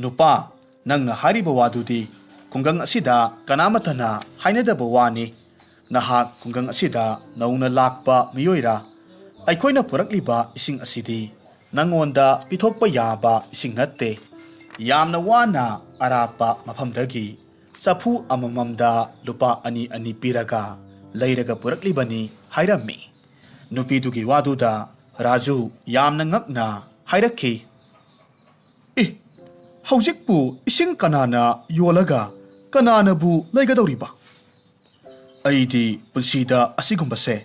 ꯅꯨꯄꯥ, ꯅꯪꯅ ꯍꯥꯏꯔꯤꯕ ꯋꯥꯗꯨꯗꯤ ꯈꯨꯡꯒꯪ ꯑꯁꯤꯗ ꯀꯅꯥꯃꯠꯇꯅ ꯍꯥꯏꯅꯗꯕ ꯋꯥꯅꯤ꯫ ꯅꯍꯥꯛ ꯈꯨꯡꯒꯪ ꯑꯁꯤꯗ ꯅꯧꯅ ꯂꯥꯛꯄ ꯃꯤꯑꯣꯏꯔꯥ? ꯑꯩꯈꯣꯏꯅ ꯄꯨꯔꯛꯂꯤꯕ ꯏꯁꯤꯡ ꯑꯁꯤꯗꯤ ꯅꯪꯉꯣꯟꯗ ꯄꯤꯊꯣꯛꯄ ꯌꯥꯕ ꯏꯁꯤꯡ ꯅꯠꯇꯦ꯫ ꯌꯥꯝꯅ ꯋꯥꯅ ꯑꯔꯥꯞꯄ ꯃꯐꯝꯗꯒꯤ ꯆꯐꯨ ꯑꯃꯃꯝꯗ ꯂꯨꯄꯥ 2-2 ꯄꯤꯔꯒ ꯂꯩꯔꯒ ꯄꯨꯔꯛꯂꯤꯕꯅꯤ ꯍꯥꯏꯔꯝꯃꯤ꯫ ꯅꯨꯄꯤꯗꯨꯒꯤ ꯋꯥꯗꯨꯗ ꯔꯥꯖꯨ ꯌꯥꯝꯅ ꯉꯛꯅ ꯍꯥꯏꯔꯛꯈꯤ, ꯍꯧꯖꯤꯛꯄꯨ ꯏꯁꯤꯡ ꯀꯅꯥꯅ ꯌꯣꯜꯂꯒ ꯀꯅꯥꯅꯕꯨ ꯂꯩꯒꯗꯧꯔꯤꯕ? ꯑꯩꯗꯤ ꯄꯨꯟꯁꯤꯗ ꯑꯁꯤꯒꯨꯝꯕꯁꯦ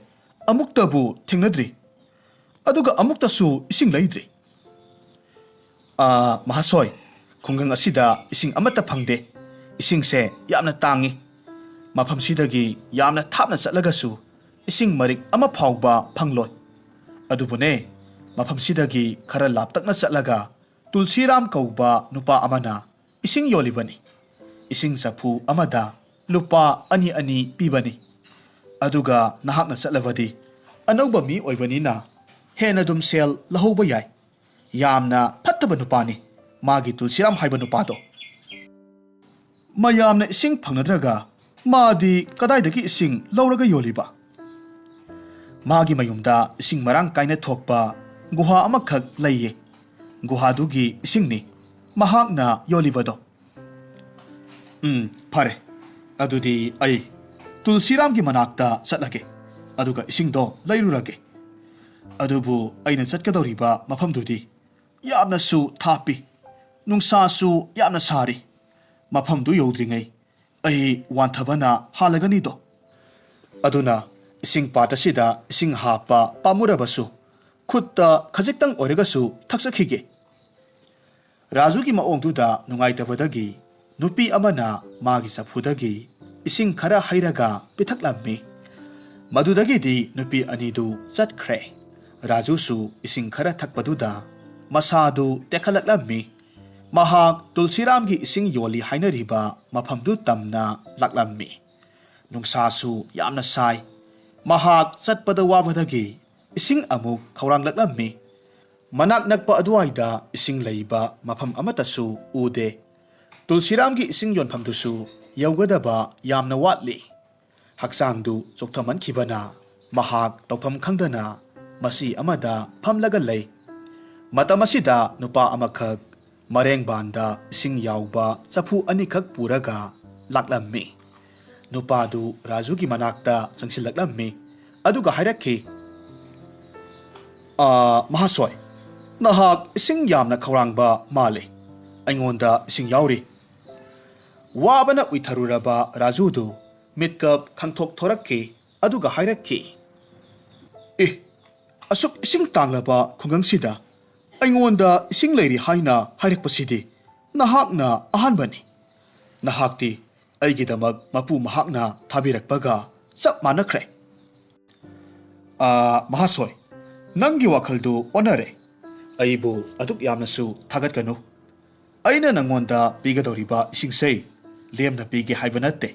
ꯑꯃꯨꯛꯇꯕꯨ ꯊꯦꯡꯅꯗ꯭ꯔꯤ, ꯑꯗꯨꯒ ꯑꯃꯨꯛꯇꯁꯨ ꯏꯁꯤꯡ ꯂꯩꯗ꯭ꯔꯤ꯫ ꯃꯍꯥꯁꯣꯏ, ꯈꯨꯡꯒꯪ ꯑꯁꯤꯗ ꯏꯁꯤꯡ ꯑꯃꯠꯇ ꯐꯪꯗꯦ꯫ ꯏꯁꯤꯡꯁꯦ ꯌꯥꯝꯅ ꯇꯥꯡꯉꯤ꯫ ꯃꯐꯝꯁꯤꯗꯒꯤ ꯌꯥꯝꯅ ꯊꯥꯞꯅ ꯆꯠꯂꯒꯁꯨ ꯏꯁꯤꯡ ꯃꯔꯤꯛ ꯑꯃ ꯐꯥꯎꯕ ꯐꯪꯂꯣꯏ꯫ ꯑꯗꯨꯕꯨꯅꯦ, ꯃꯐꯝꯁꯤꯗꯒꯤ ꯈꯔ ꯂꯥꯞꯇꯛꯅ ꯆꯠꯂꯒ ꯇꯨꯜꯁꯤꯔꯥꯝ ꯀꯧꯕ ꯅꯨꯄꯥ ꯑꯃꯅ ꯏꯁꯤꯡ ꯌꯣꯜꯂꯤꯕꯅꯤ꯫ ꯏꯁꯤꯡ ꯆꯐꯨ ꯑꯃꯗ ꯂꯨꯄꯥ 2-2 ꯄꯤꯕꯅꯤ꯫ ꯑꯗꯨꯒ ꯅꯍꯥꯛꯅ ꯆꯠꯂꯕꯗꯤ ꯑꯅꯧꯕ ꯃꯤ ꯑꯣꯏꯕꯅꯤꯅ ꯍꯦꯟꯅ ꯑꯗꯨꯝ ꯁꯦꯜ ꯂꯧꯍꯧꯕ ꯌꯥꯏ꯫ ꯌꯥꯝꯅ ꯐꯠꯇꯕ ꯅꯨꯄꯥꯅꯤ ꯃꯥꯒꯤ ꯇꯨꯜꯁꯤꯔꯥꯝ ꯍꯥꯏꯕ ꯅꯨꯄꯥꯗꯣ꯫ ꯃꯌꯥꯝꯅ ꯏꯁꯤꯡ ꯐꯪꯅꯗ꯭ꯔꯒ ꯃꯥꯗꯤ ꯀꯗꯥꯏꯗꯒꯤ ꯏꯁꯤꯡ ꯂꯧꯔꯒ ꯌꯣꯜꯂꯤꯕ? ꯃꯥꯒꯤ ꯃꯌꯨꯝꯗ ꯏꯁꯤꯡ ꯃꯔꯥꯡ ꯀꯥꯏꯅ ꯊꯣꯛꯄ ꯒꯨꯍꯥ ꯑꯃꯈꯛ ꯂꯩꯌꯦ꯫ ꯒꯨꯍꯥꯗꯨꯒꯤ ꯏꯁꯤꯡꯅꯤ ꯃꯍꯥꯛꯅ ꯌꯣꯜꯂꯤꯕꯗꯣ꯫ ꯐꯔꯦ, ꯑꯗꯨꯗꯤ ꯑꯩ ꯇꯨꯜꯁꯤꯔꯥꯝꯒꯤ ꯃꯅꯥꯛꯇ ꯆꯠꯂꯒꯦ, ꯑꯗꯨꯒ ꯏꯁꯤꯡꯗꯣ ꯂꯩꯔꯨꯔꯒꯦ꯫ ꯑꯗꯨꯕꯨ ꯑꯩꯅ ꯆꯠꯀꯗꯧꯔꯤꯕ ꯃꯐꯝꯗꯨꯗꯤ ꯌꯥꯝꯅꯁꯨ ꯊꯥꯞꯄꯤ, ꯅꯨꯡꯁꯥꯁꯨ ꯌꯥꯝꯅ ꯁꯥꯔꯤ꯫ ꯃꯐꯝꯗꯨ ꯌꯧꯗ꯭ꯔꯤꯉꯩ ꯑꯩ ꯋꯥꯟꯊꯕꯅ ꯍꯥꯜꯂꯒꯅꯤꯗꯣ꯫ ꯑꯗꯨꯅ ꯏꯁꯤꯡ ꯄꯥꯠ ꯑꯁꯤꯗ ꯏꯁꯤꯡ ꯍꯥꯞꯄ ꯄꯥꯝꯃꯨꯔꯕꯁꯨ ꯈꯨꯠꯇ ꯈꯖꯤꯛꯇꯪ ꯑꯣꯏꯔꯒꯁꯨ ꯊꯛꯆꯈꯤꯒꯦ꯫ ꯔꯥꯖꯨꯒꯤ ꯃꯑꯣꯡꯗꯨꯗ ꯅꯨꯡꯉꯥꯏꯇꯕꯗꯒꯤ ꯅꯨꯄꯤ ꯑꯃꯅ ꯃꯥꯒꯤ ꯆꯐꯨꯗꯒꯤ ꯏꯁꯤꯡ ꯈꯔ ꯍꯩꯔꯒ ꯄꯤꯊꯛꯂꯝꯃꯤ꯫ ꯃꯗꯨꯗꯒꯤꯗꯤ ꯅꯨꯄꯤ ꯑꯅꯤꯗꯨ ꯆꯠꯈ꯭ꯔꯦ꯫ ꯔꯥꯖꯨꯁꯨ ꯏꯁꯤꯡ ꯈꯔ ꯊꯛꯄꯗꯨꯗ ꯃꯁꯥꯗꯨ ꯇꯦꯛꯈꯠꯂꯛꯂꯝꯃꯤ꯫ ꯃꯍꯥꯛ ꯇꯨꯜꯁꯤꯔꯥꯝꯒꯤ ꯏꯁꯤꯡ ꯌꯣꯜꯂꯤ ꯍꯥꯏꯅꯔꯤꯕ ꯃꯐꯝꯗꯨ ꯇꯝꯅ ꯂꯥꯛꯂꯝꯃꯤ꯫ ꯅꯨꯡꯁꯥꯁꯨ ꯌꯥꯝꯅ ꯁꯥꯏ꯫ ꯃꯍꯥꯛ ꯆꯠꯄꯗ ꯋꯥꯕꯗꯒꯤ ꯏꯁꯤꯡ ꯑꯃꯨꯛ ꯈꯧꯔꯥꯡꯂꯛꯂꯝꯃꯤ꯫ ꯃꯅꯥꯛ ꯅꯛꯄ ꯑꯗꯨꯋꯥꯏꯗ ꯏꯁꯤꯡ ꯂꯩꯕ ꯃꯐꯝ ꯑꯃꯠꯇꯁꯨ ꯎꯗꯦ꯫ ꯇꯨꯜꯁꯤꯔꯥꯝꯒꯤ ꯏꯁꯤꯡ ꯌꯣꯟꯐꯝꯗꯨꯁꯨ ꯌꯧꯒꯗꯕ ꯌꯥꯝꯅ ꯋꯥꯠꯂꯤ꯫ ꯍꯛꯆꯥꯡꯗꯨ ꯆꯣꯛꯊꯃꯟꯈꯤꯕꯅ ꯃꯍꯥꯛ ꯇꯧꯐꯝ ꯈꯪꯗꯅ ꯃꯆꯤ ꯑꯃꯗ ꯐꯝꯂꯒ ꯂꯩ꯫ ꯃꯇꯝ ꯑꯁꯤꯗ ꯅꯨꯄꯥ ꯑꯃꯈꯛ ꯃꯔꯦꯡꯕꯥꯟꯗ ꯏꯁꯤꯡ ꯌꯥꯎꯕ ꯆꯐꯨ 2 ꯄꯨꯔꯒ ꯂꯥꯛꯂꯝꯃꯤ꯫ ꯅꯨꯄꯥꯗꯨ ꯔꯥꯖꯨꯒꯤ ꯃꯅꯥꯛꯇ ꯆꯪꯁꯤꯜꯂꯛꯂꯝꯃꯤ, ꯑꯗꯨꯒ ꯍꯥꯏꯔꯛꯈꯤ, ꯃꯍꯥꯁꯣꯏ, ꯅꯍꯥꯛ ꯏꯁꯤꯡ ꯌꯥꯝꯅ ꯈꯧꯔꯥꯡꯕ ꯃꯥꯜꯂꯤ꯫ ꯑꯩꯉꯣꯟꯗ ꯏꯁꯤꯡ ꯌꯥꯎꯔꯤ꯫ ꯋꯥꯕꯅ ꯎꯏꯊꯔꯨꯔꯕ ꯔꯥꯖꯨꯗꯨ ꯃꯤꯠꯀꯞ ꯈꯪꯊꯣꯛꯊꯣꯔꯛꯈꯤ, ꯑꯗꯨꯒ ꯍꯥꯏꯔꯛꯈꯤ, ꯑꯁꯨꯛ ꯏꯁꯤꯡ ꯇꯥꯡꯂꯕ ꯈꯨꯡꯒꯪꯁꯤꯗ ꯑꯩꯉꯣꯟꯗ ꯏꯁꯤꯡ ꯂꯩꯔꯤ ꯍꯥꯏꯅ ꯍꯥꯏꯔꯛꯄꯁꯤꯗꯤ ꯅꯍꯥꯛꯅ ꯑꯍꯥꯟꯕꯅꯤ꯫ ꯅꯍꯥꯛꯇꯤ ꯑꯩꯒꯤꯗꯃꯛ ꯃꯄꯨ ꯃꯍꯥꯛꯅ ꯊꯥꯕꯤꯔꯛꯄꯒ ꯆꯞ ꯃꯥꯟꯅꯈ꯭ꯔꯦ꯫ ꯃꯍꯥꯁꯣꯏ, ꯅꯪꯒꯤ ꯋꯥꯈꯜꯗꯨ ꯑꯣꯟꯅꯔꯦ꯫ ꯑꯩꯕꯨ ꯑꯗꯨꯛ ꯌꯥꯝꯅꯁꯨ ꯊꯥꯒꯠꯀꯅꯨ꯫ ꯑꯩꯅ ꯅꯪꯉꯣꯟꯗ ꯄꯤꯒꯗꯧꯔꯤꯕ ꯏꯁꯤꯡꯁꯦ ꯂꯦꯝꯅ ꯄꯤꯒꯦ ꯍꯥꯏꯕ ꯅꯠꯇꯦ꯫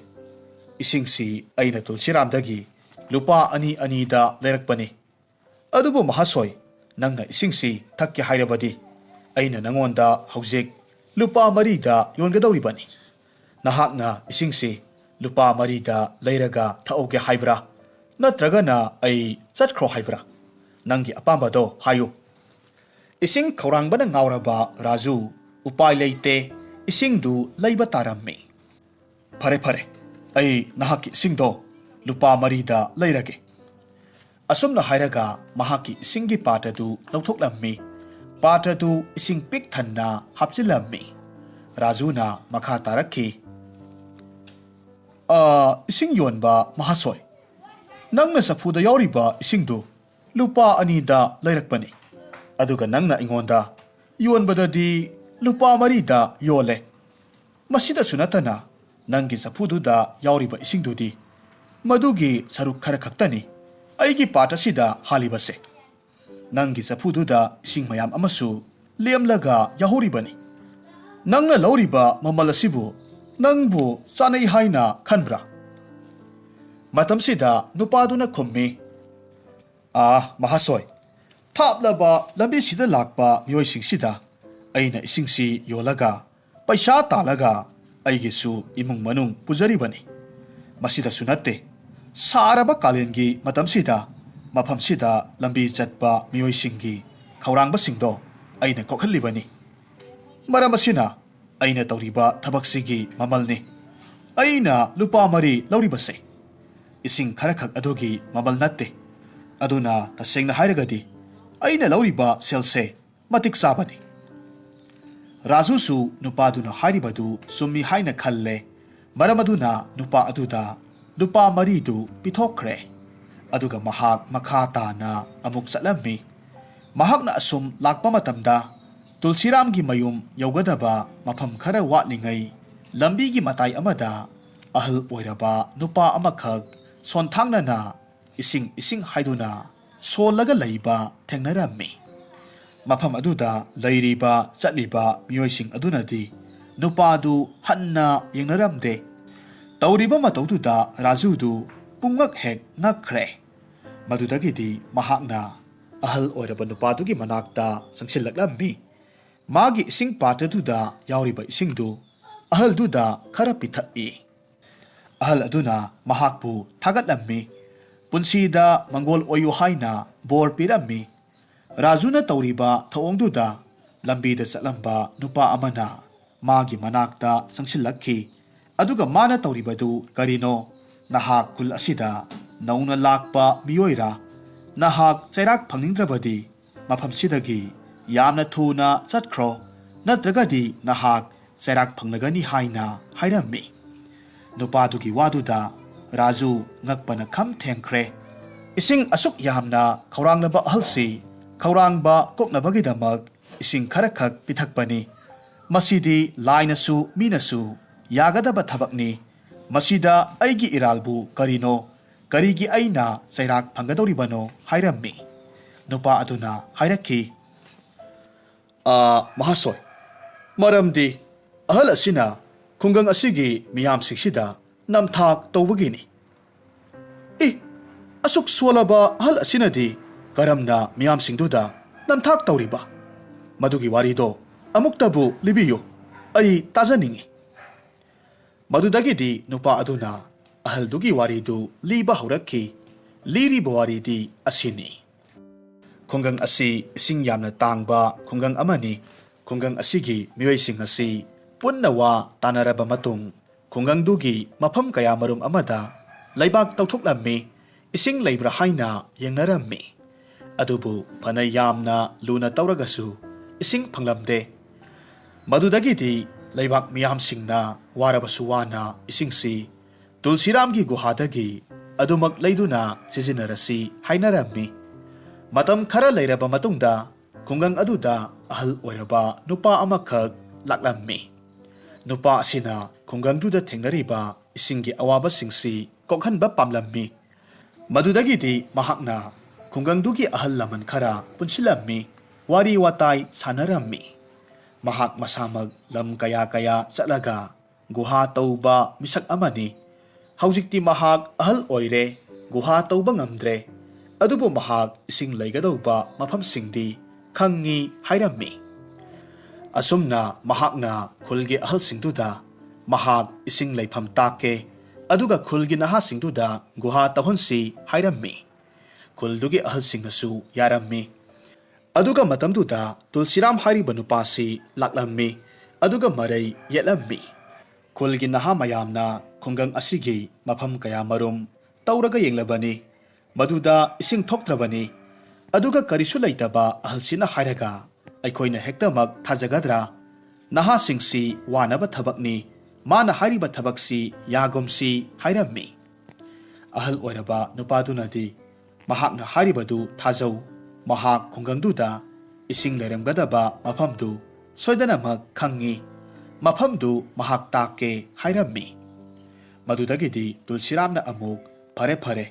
ꯏꯁꯤꯡꯁꯤ ꯑꯩꯅ ꯇꯨꯜꯁꯤꯔꯥꯝꯗꯒꯤ ꯂꯨꯄꯥ 2-2ꯗ ꯂꯩꯔꯛꯄꯅꯤ꯫ ꯑꯗꯨꯕꯨ ꯃꯍꯥꯁꯣꯏ, ꯅꯪꯅ ꯏꯁꯤꯡꯁꯤ ꯊꯛꯀꯦ ꯍꯥꯏꯔꯕꯗꯤ ꯑꯩꯅ ꯅꯪꯉꯣꯟꯗ ꯍꯧꯖꯤꯛ ꯂꯨꯄꯥ 4ꯗ ꯌꯣꯟꯒꯗꯧꯔꯤꯕꯅꯤ꯫ ꯅꯍꯥꯛꯅ ꯏꯁꯤꯡꯁꯤ ꯂꯨꯄꯥ 4ꯗ ꯂꯩꯔꯒ ꯊꯛꯎꯒꯦ ꯍꯥꯏꯕ꯭ꯔꯥ, ꯅꯠꯇ꯭ꯔꯒꯅ ꯑꯩ ꯆꯠꯈ꯭ꯔꯣ ꯍꯥꯏꯕ꯭ꯔꯥ? ꯅꯪꯒꯤ ꯑꯄꯥꯝꯕꯗꯣ ꯍꯥꯏꯌꯨ꯫ ꯏꯁꯤꯡ ꯈꯧꯔꯥꯡꯕꯅ ꯉꯥꯎꯔꯕ ꯔꯥꯖꯨ ꯎꯄꯥꯏ ꯂꯩꯇꯦ, ꯏꯁꯤꯡꯗꯨ ꯂꯩꯕ ꯇꯥꯔꯝꯃꯤ꯫ ꯐꯔꯦ ꯐꯔꯦ, ꯑꯩ ꯅꯍꯥꯛꯀꯤ ꯏꯁꯤꯡꯗꯣ ꯂꯨꯄꯥ 4ꯗ ꯂꯩꯔꯒꯦ꯫ ꯑꯁꯨꯝꯅ ꯍꯥꯏꯔꯒ ꯃꯍꯥꯛꯀꯤ ꯏꯁꯤꯡꯒꯤ ꯄꯥꯇ꯭ꯔꯗꯨ ꯂꯧꯊꯣꯛꯂꯝꯃꯤ꯫ ꯄꯥꯇ꯭ꯔꯗꯨ ꯏꯁꯤꯡ ꯄꯤꯛ ꯊꯟꯅ ꯍꯥꯞꯆꯤꯜꯂꯝꯃꯤ꯫ ꯔꯥꯖꯨꯅ ꯃꯈꯥ ꯇꯥꯔꯛꯈꯤ꯫ ꯏꯁꯤꯡ ꯌꯣꯟꯕ ꯃꯍꯥꯁꯣꯏ, ꯅꯪꯅ ꯆꯐꯨꯗ ꯌꯥꯎꯔꯤꯕ ꯏꯁꯤꯡꯗꯨ ꯂꯨꯄꯥ 2ꯗ ꯂꯩꯔꯛꯄꯅꯤ, ꯑꯗꯨꯒ ꯅꯪꯅ ꯑꯩꯉꯣꯟꯗ ꯌꯣꯟꯕꯗꯗꯤ ꯂꯨꯄꯥ 4ꯗ ꯌꯣꯜꯂꯦ꯫ ꯃꯁꯤꯗꯁꯨ ꯅꯠꯇꯅ ꯅꯪꯒꯤ ꯆꯐꯨꯗꯨꯗ ꯌꯥꯎꯔꯤꯕ ꯏꯁꯤꯡꯗꯨꯗꯤ ꯃꯗꯨꯒꯤ ꯁꯔꯨꯛ ꯈꯔ ꯈꯛꯇꯅꯤ ꯑꯩꯒꯤ ꯄꯥꯠ ꯑꯁꯤꯗ ꯍꯥꯜꯂꯤꯕꯁꯦ꯫ ꯅꯪꯒꯤ ꯆꯐꯨꯗꯨꯗ ꯏꯁꯤꯡ ꯃꯌꯥꯝ ꯑꯃꯁꯨ ꯂꯦꯝꯂꯒ ꯌꯥꯍꯧꯔꯤꯕꯅꯤ꯫ ꯅꯪꯅ ꯂꯧꯔꯤꯕ ꯃꯃꯜ ꯑꯁꯤꯕꯨ ꯅꯪꯕꯨ ꯆꯥꯅꯩ ꯍꯥꯏꯅ ꯈꯟꯕ꯭ꯔꯥ? ꯃꯇꯝꯁꯤꯗ ꯅꯨꯄꯥꯗꯨꯅ ꯈꯨꯝꯃꯤ, ꯃꯍꯥꯁꯣꯏ, ꯊꯥꯞꯂꯕ ꯂꯝꯕꯤꯁꯤꯗ ꯂꯥꯛꯄ ꯃꯤꯑꯣꯏꯁꯤꯡꯁꯤꯗ ꯑꯩꯅ ꯏꯁꯤꯡꯁꯤ ꯌꯣꯜꯂꯒ ꯄꯩꯁꯥ ꯇꯥꯜꯂꯒ ꯑꯩꯒꯤꯁꯨ ꯏꯃꯨꯡ ꯃꯅꯨꯡ ꯄꯨꯖꯔꯤꯕꯅꯤ꯫ ꯃꯁꯤꯗꯁꯨ ꯅꯠꯇꯦ, ꯁꯥꯔꯕ ꯀꯥꯂꯦꯟꯒꯤ ꯃꯇꯝꯁꯤꯗ ꯃꯐꯝꯁꯤꯗ ꯂꯝꯕꯤ ꯆꯠꯄ ꯃꯤꯑꯣꯏꯁꯤꯡꯒꯤ ꯈꯧꯔꯥꯡꯕꯁꯤꯡꯗꯣ ꯑꯩꯅ ꯀꯣꯛꯍꯜꯂꯤꯕꯅꯤ꯫ ꯃꯔꯝ ꯑꯁꯤꯅ ꯑꯩꯅ ꯇꯧꯔꯤꯕ ꯊꯕꯛꯁꯤꯒꯤ ꯃꯃꯜꯅꯤ ꯑꯩꯅ ꯂꯨꯄꯥ 4 ꯂꯧꯔꯤꯕꯁꯦ, ꯏꯁꯤꯡ ꯈꯔꯈꯛ ꯑꯗꯨꯒꯤ ꯃꯃꯜ ꯅꯠꯇꯦ꯫ ꯑꯗꯨꯅ ꯇꯁꯦꯡꯅ ꯍꯥꯏꯔꯒꯗꯤ ꯑꯩꯅ ꯂꯧꯔꯤꯕ ꯁꯦꯜꯁꯦ ꯃꯇꯤꯛ ꯆꯥꯕꯅꯤ꯫ ꯔꯥꯖꯨꯁꯨ ꯅꯨꯄꯥꯗꯨꯅ ꯍꯥꯏꯔꯤꯕꯗꯨ ꯆꯨꯝꯃꯤ ꯍꯥꯏꯅ ꯈꯜꯂꯦ꯫ ꯃꯔꯝ ꯑꯗꯨꯅ ꯅꯨꯄꯥ ꯑꯗꯨꯗ ꯂꯨꯄꯥ 4ꯗꯨ ꯄꯤꯊꯣꯛꯈ꯭ꯔꯦ꯫ ꯑꯗꯨꯒ ꯃꯍꯥꯛ ꯃꯈꯥ ꯇꯥꯅ ꯑꯃꯨꯛ ꯆꯠꯂꯝꯃꯤ꯫ ꯃꯍꯥꯛꯅ ꯑꯁꯨꯝ ꯂꯥꯛꯄ ꯃꯇꯝꯗ ꯇꯨꯜꯁꯤꯔꯥꯝꯒꯤ ꯃꯌꯨꯝ ꯌꯧꯒꯗꯕ ꯃꯐꯝ ꯈꯔ ꯋꯥꯠꯂꯤꯉꯩ ꯂꯝꯕꯤꯒꯤ ꯃꯇꯥꯏ ꯑꯃꯗ ꯑꯍꯜ ꯑꯣꯏꯔꯕ ꯅꯨꯄꯥ ꯑꯃꯈꯛ ꯁꯣꯟꯊꯥꯡꯅꯅ ꯏꯁꯤꯡ ꯍꯥꯏꯗꯨꯅ ꯁꯣꯜꯂꯒ ꯂꯩꯕ ꯊꯦꯡꯅꯔꯝꯃꯤ꯫ ꯃꯐꯝ ꯑꯗꯨꯗ ꯂꯩꯔꯤꯕ ꯆꯠꯂꯤꯕ ꯃꯤꯑꯣꯏꯁꯤꯡ ꯑꯗꯨꯅꯗꯤ ꯅꯨꯄꯥꯗꯨ ꯍꯟꯅ ꯌꯦꯡꯅꯔꯝꯗꯦ꯫ ꯇꯧꯔꯤꯕ ꯃꯇꯧꯗꯨꯗ ꯔꯥꯖꯨꯗꯨ ꯄꯨꯡꯉꯛ ꯍꯦꯛ ꯉꯛꯈ꯭ꯔꯦ꯫ ꯃꯗꯨꯗꯒꯤꯗꯤ ꯃꯍꯥꯛꯅ ꯑꯍꯜ ꯑꯣꯏꯔꯕ ꯅꯨꯄꯥꯗꯨꯒꯤ ꯃꯅꯥꯛꯇ ꯆꯪꯁꯤꯜꯂꯛꯂꯝꯃꯤ꯫ ꯃꯥꯒꯤ ꯏꯁꯤꯡ ꯄꯥꯇ꯭ꯔꯗꯨꯗ ꯌꯥꯎꯔꯤꯕ ꯏꯁꯤꯡꯗꯨ ꯑꯍꯜꯗꯨꯗ ꯈꯔ ꯄꯤꯊꯛꯏ꯫ ꯑꯍꯜ ꯑꯗꯨꯅ ꯃꯍꯥꯛꯄꯨ ꯊꯥꯒꯠꯂꯝꯃꯤ, ꯄꯨꯟꯁꯤꯗ ꯃꯪꯒꯣꯜ ꯑꯣꯏꯌꯨ ꯍꯥꯏꯅ ꯕꯣꯔ ꯄꯤꯔꯝꯃꯤ꯫ ꯔꯥꯖꯨꯅ ꯇꯧꯔꯤꯕ ꯊꯧꯑꯣꯡꯗꯨꯗ ꯂꯝꯕꯤꯗ ꯆꯠꯂꯝꯕ ꯅꯨꯄꯥ ꯑꯃꯅ ꯃꯥꯒꯤ ꯃꯅꯥꯛꯇ ꯆꯪꯁꯤꯜꯂꯛꯈꯤ꯫ ꯑꯗꯨꯒ ꯃꯥꯅ ꯇꯧꯔꯤꯕꯗꯨ ꯀꯔꯤꯅꯣ? ꯅꯍꯥꯛ ꯈꯨꯜ ꯑꯁꯤꯗ ꯅꯧꯅ ꯂꯥꯛꯄ ꯃꯤꯑꯣꯏꯔꯥ? ꯅꯍꯥꯛ ꯆꯩꯔꯥꯛ ꯐꯪꯅꯤꯡꯗ꯭ꯔꯕꯗꯤ ꯃꯐꯝꯁꯤꯗꯒꯤ ꯌꯥꯝꯅ ꯊꯨꯅ ꯆꯠꯈ꯭ꯔꯣ, ꯅꯠꯇ꯭ꯔꯒꯗꯤ ꯅꯍꯥꯛ ꯆꯩꯔꯥꯛ ꯐꯪꯂꯒꯅꯤ ꯍꯥꯏꯅ ꯍꯥꯏꯔꯝꯃꯤ꯫ ꯅꯨꯄꯥꯗꯨꯒꯤ ꯋꯥꯗꯨꯗ ꯔꯥꯖꯨ ꯉꯛꯄꯅ ꯈꯝ ꯊꯦꯡꯈ꯭ꯔꯦ꯫ ꯏꯁꯤꯡ ꯑꯁꯨꯛ ꯌꯥꯝꯅ ꯈꯧꯔꯥꯡꯂꯕ ꯑꯍꯜꯁꯤ ꯈꯧꯔꯥꯡꯕ ꯀꯣꯛꯅꯕꯒꯤꯗꯃꯛ ꯏꯁꯤꯡ ꯈꯔꯈꯛ ꯄꯤꯊꯛꯄꯅꯤ꯫ ꯃꯁꯤꯗꯤ ꯂꯥꯏꯅꯁꯨ ꯃꯤꯅꯁꯨ ꯌꯥꯒꯗꯕ ꯊꯕꯛꯅꯤ꯫ ꯃꯁꯤꯗ ꯑꯩꯒꯤ ꯏꯔꯥꯜꯕꯨ ꯀꯔꯤꯅꯣ? ꯀꯔꯤꯒꯤ ꯑꯩꯅ ꯆꯩꯔꯥꯛ ꯐꯪꯒꯗꯧꯔꯤꯕꯅꯣ? ꯍꯥꯏꯔꯝꯃꯤ꯫ ꯅꯨꯄꯥ ꯑꯗꯨꯅ ꯍꯥꯏꯔꯛꯈꯤ, ꯃꯍꯥꯁꯣꯏ, ꯃꯔꯝꯗꯤ ꯑꯍꯜ ꯑꯁꯤꯅ ꯈꯨꯡꯒꯪ ꯑꯁꯤꯒꯤ ꯃꯤꯌꯥꯝꯁꯤꯡꯁꯤꯗ ꯅꯝꯊꯥꯛ ꯇꯧꯕꯒꯤꯅꯤ꯫ ꯑꯁꯨꯛ ꯁꯣꯜꯂꯕ ꯑꯍꯜ ꯑꯁꯤꯅꯗꯤ ꯀꯔꯝꯅ ꯃꯤꯌꯥꯝꯁꯤꯡꯗꯨꯗ ꯅꯝꯊꯥꯛ ꯇꯧꯔꯤꯕ? ꯃꯗꯨꯒꯤ ꯋꯥꯔꯤꯗꯣ ꯑꯃꯨꯛꯇꯕꯨ ꯂꯤꯕꯤꯌꯨ, ꯑꯩ ꯇꯥꯖꯅꯤꯡꯉꯤ꯫ ꯃꯗꯨꯗꯒꯤꯗꯤ ꯅꯨꯄꯥ ꯑꯗꯨꯅ ꯑꯍꯜꯗꯨꯒꯤ ꯋꯥꯔꯤꯗꯨ ꯂꯤꯕ ꯍꯧꯔꯛꯈꯤ꯫ ꯂꯤꯔꯤꯕ ꯋꯥꯔꯤꯗꯤ ꯑꯁꯤꯅꯤ: ꯈꯨꯡꯒꯪ ꯑꯁꯤ ꯏꯁꯤꯡ ꯌꯥꯝꯅ ꯇꯥꯡꯕ ꯈꯨꯡꯒꯪ ꯑꯃꯅꯤ꯫ ꯈꯨꯡꯒꯪ ꯑꯁꯤꯒꯤ ꯃꯤꯑꯣꯏꯁꯤꯡ ꯑꯁꯤ ꯄꯨꯟꯅ ꯋꯥ ꯇꯥꯟꯅꯔꯕ ꯃꯇꯨꯡ ꯈꯨꯡꯒꯪꯗꯨꯒꯤ ꯃꯐꯝ ꯀꯌꯥꯃꯔꯨꯝ ꯑꯃꯗ ꯂꯩꯕꯥꯛ ꯇꯧꯊꯣꯛꯂꯝꯃꯤ꯫ ꯏꯁꯤꯡ ꯂꯩꯕ꯭ꯔꯥ ꯍꯥꯏꯅ ꯌꯦꯡꯅꯔꯝꯃꯤ꯫ ꯑꯗꯨꯕꯨ ꯐꯅ ꯌꯥꯝꯅ ꯂꯨꯅ ꯇꯧꯔꯒꯁꯨ ꯏꯁꯤꯡ ꯐꯪꯂꯝꯗꯦ꯫ ꯃꯗꯨꯗꯒꯤꯗꯤ ꯂꯩꯕꯥꯛ ꯃꯤꯌꯥꯝꯁꯤꯡꯅ ꯋꯥꯔꯕꯁꯨ ꯋꯥꯅ ꯏꯁꯤꯡꯁꯤ ꯇꯨꯜꯁꯤꯔꯥꯝꯒꯤ ꯒꯨꯍꯥꯗꯒꯤ ꯑꯗꯨꯃꯛ ꯂꯩꯗꯨꯅ ꯁꯤꯖꯤꯟꯅꯔꯁꯤ ꯍꯥꯏꯅꯔꯝꯃꯤ꯫ ꯃꯇꯝ ꯈꯔ ꯂꯩꯔꯕ ꯃꯇꯨꯡꯗ ꯈꯨꯡꯒꯪ ꯑꯗꯨꯗ ꯑꯍꯜ ꯑꯣꯏꯔꯕ ꯅꯨꯄꯥ ꯑꯃꯈꯛ ꯂꯥꯛꯂꯝꯃꯤ꯫ ꯅꯨꯄꯥ ꯑꯁꯤꯅ ꯈꯨꯡꯒꯪꯗꯨꯗ ꯊꯦꯡꯅꯔꯤꯕ ꯏꯁꯤꯡꯒꯤ ꯑꯋꯥꯕꯁꯤꯡꯁꯤ ꯀꯣꯛꯍꯟꯕ ꯄꯥꯝꯂꯝꯃꯤ꯫ ꯃꯗꯨꯗꯒꯤꯗꯤ ꯃꯍꯥꯛꯅ ꯈꯨꯡꯒꯪꯗꯨꯒꯤ ꯑꯍꯜ ꯂꯃꯟ ꯈꯔ ꯄꯨꯟꯁꯤꯜꯂꯝꯃꯤ, ꯋꯥꯔꯤ ꯋꯥꯇꯥꯏ ꯁꯥꯟꯅꯔꯝꯃꯤ꯫ ꯃꯍꯥꯛ ꯃꯁꯥꯃꯛ ꯂꯝ ꯀꯌꯥ ꯆꯠꯂꯒ ꯒꯨꯍꯥ ꯇꯧꯕ ꯃꯤꯁꯛ ꯑꯃꯅꯤ꯫ ꯍꯧꯖꯤꯛꯇꯤ ꯃꯍꯥꯛ ꯑꯍꯜ ꯑꯣꯏꯔꯦ, ꯒꯨꯍꯥ ꯇꯧꯕ ꯉꯝꯗ꯭ꯔꯦ꯫ ꯑꯗꯨꯕꯨ ꯃꯍꯥꯛ ꯏꯁꯤꯡ ꯂꯩꯒꯗꯧꯕ ꯃꯐꯝꯁꯤꯡꯗꯤ ꯈꯪꯉꯤ ꯍꯥꯏꯔꯝꯃꯤ꯫ ꯑꯁꯨꯝꯅ ꯃꯍꯥꯛꯅ ꯈꯨꯜꯒꯤ ꯑꯍꯜꯁꯤꯡꯗꯨꯗ ꯃꯍꯥꯛ ꯏꯁꯤꯡ ꯂꯩꯐꯝ ꯇꯥꯛꯀꯦ, ꯑꯗꯨꯒ ꯈꯨꯜꯒꯤ ꯅꯍꯥꯁꯤꯡꯗꯨꯗ ꯒꯨꯍꯥ ꯇꯧꯍꯟꯁꯤ ꯍꯥꯏꯔꯝꯃꯤ꯫ ꯈꯨꯜꯗꯨꯒꯤ ꯑꯍꯜꯁꯤꯡꯅꯁꯨ ꯌꯥꯔꯝꯃꯤ꯫ ꯑꯗꯨꯒ ꯃꯇꯝꯗꯨꯗ ꯇꯨꯜꯁꯤꯔꯥꯝ ꯍꯥꯏꯔꯤꯕ ꯅꯨꯄꯥꯁꯤ ꯂꯥꯛꯂꯝꯃꯤ, ꯑꯗꯨꯒ ꯃꯔꯩ ꯌꯦꯠꯂꯝꯃꯤ꯫ ꯈꯨꯜꯒꯤ ꯅꯍꯥ ꯃꯌꯥꯝꯅ ꯈꯨꯡꯒꯪ ꯑꯁꯤꯒꯤ ꯃꯐꯝ ꯀꯌꯥꯃꯔꯨꯝ ꯇꯧꯔꯒ ꯌꯦꯡꯂꯕꯅꯤ, ꯃꯗꯨꯗ ꯏꯁꯤꯡ ꯊꯣꯛꯇ꯭ꯔꯕꯅꯤ꯫ ꯑꯗꯨꯒ ꯀꯔꯤꯁꯨ ꯂꯩꯇꯕ ꯑꯍꯜꯁꯤꯅ ꯍꯥꯏꯔꯒ ꯑꯩꯈꯣꯏꯅ ꯍꯦꯛꯇꯃꯛ ꯊꯥꯖꯒꯗ꯭ꯔꯥ? ꯅꯍꯥꯁꯤꯡꯁꯤ ꯋꯥꯅꯕ ꯊꯕꯛꯅꯤ, ꯃꯥꯅ ꯍꯥꯏꯔꯤꯕ ꯊꯕꯛꯁꯤ ꯌꯥꯒꯨꯝꯁꯤ ꯍꯥꯏꯔꯝꯃꯤ꯫ ꯑꯍꯜ ꯑꯣꯏꯔꯕ ꯅꯨꯄꯥꯗꯨꯅꯗꯤ ꯃꯍꯥꯛꯅ ꯍꯥꯏꯔꯤꯕꯗꯨ ꯊꯥꯖꯧ, ꯃꯍꯥꯛ ꯈꯨꯡꯒꯪꯗꯨꯗ ꯏꯁꯤꯡ ꯂꯩꯔꯝꯒꯗꯕ ꯃꯐꯝꯗꯨ ꯁꯣꯏꯗꯅꯃꯛ ꯈꯪꯏ, ꯃꯐꯝꯗꯨ ꯃꯍꯥꯛ ꯇꯥꯛꯀꯦ ꯍꯥꯏꯔꯝꯃꯤ꯫ ꯃꯗꯨꯗꯒꯤꯗꯤ ꯇꯨꯜꯁꯤꯔꯥꯝꯅ ꯑꯃꯨꯛ ꯐꯔꯦ ꯐꯔꯦ,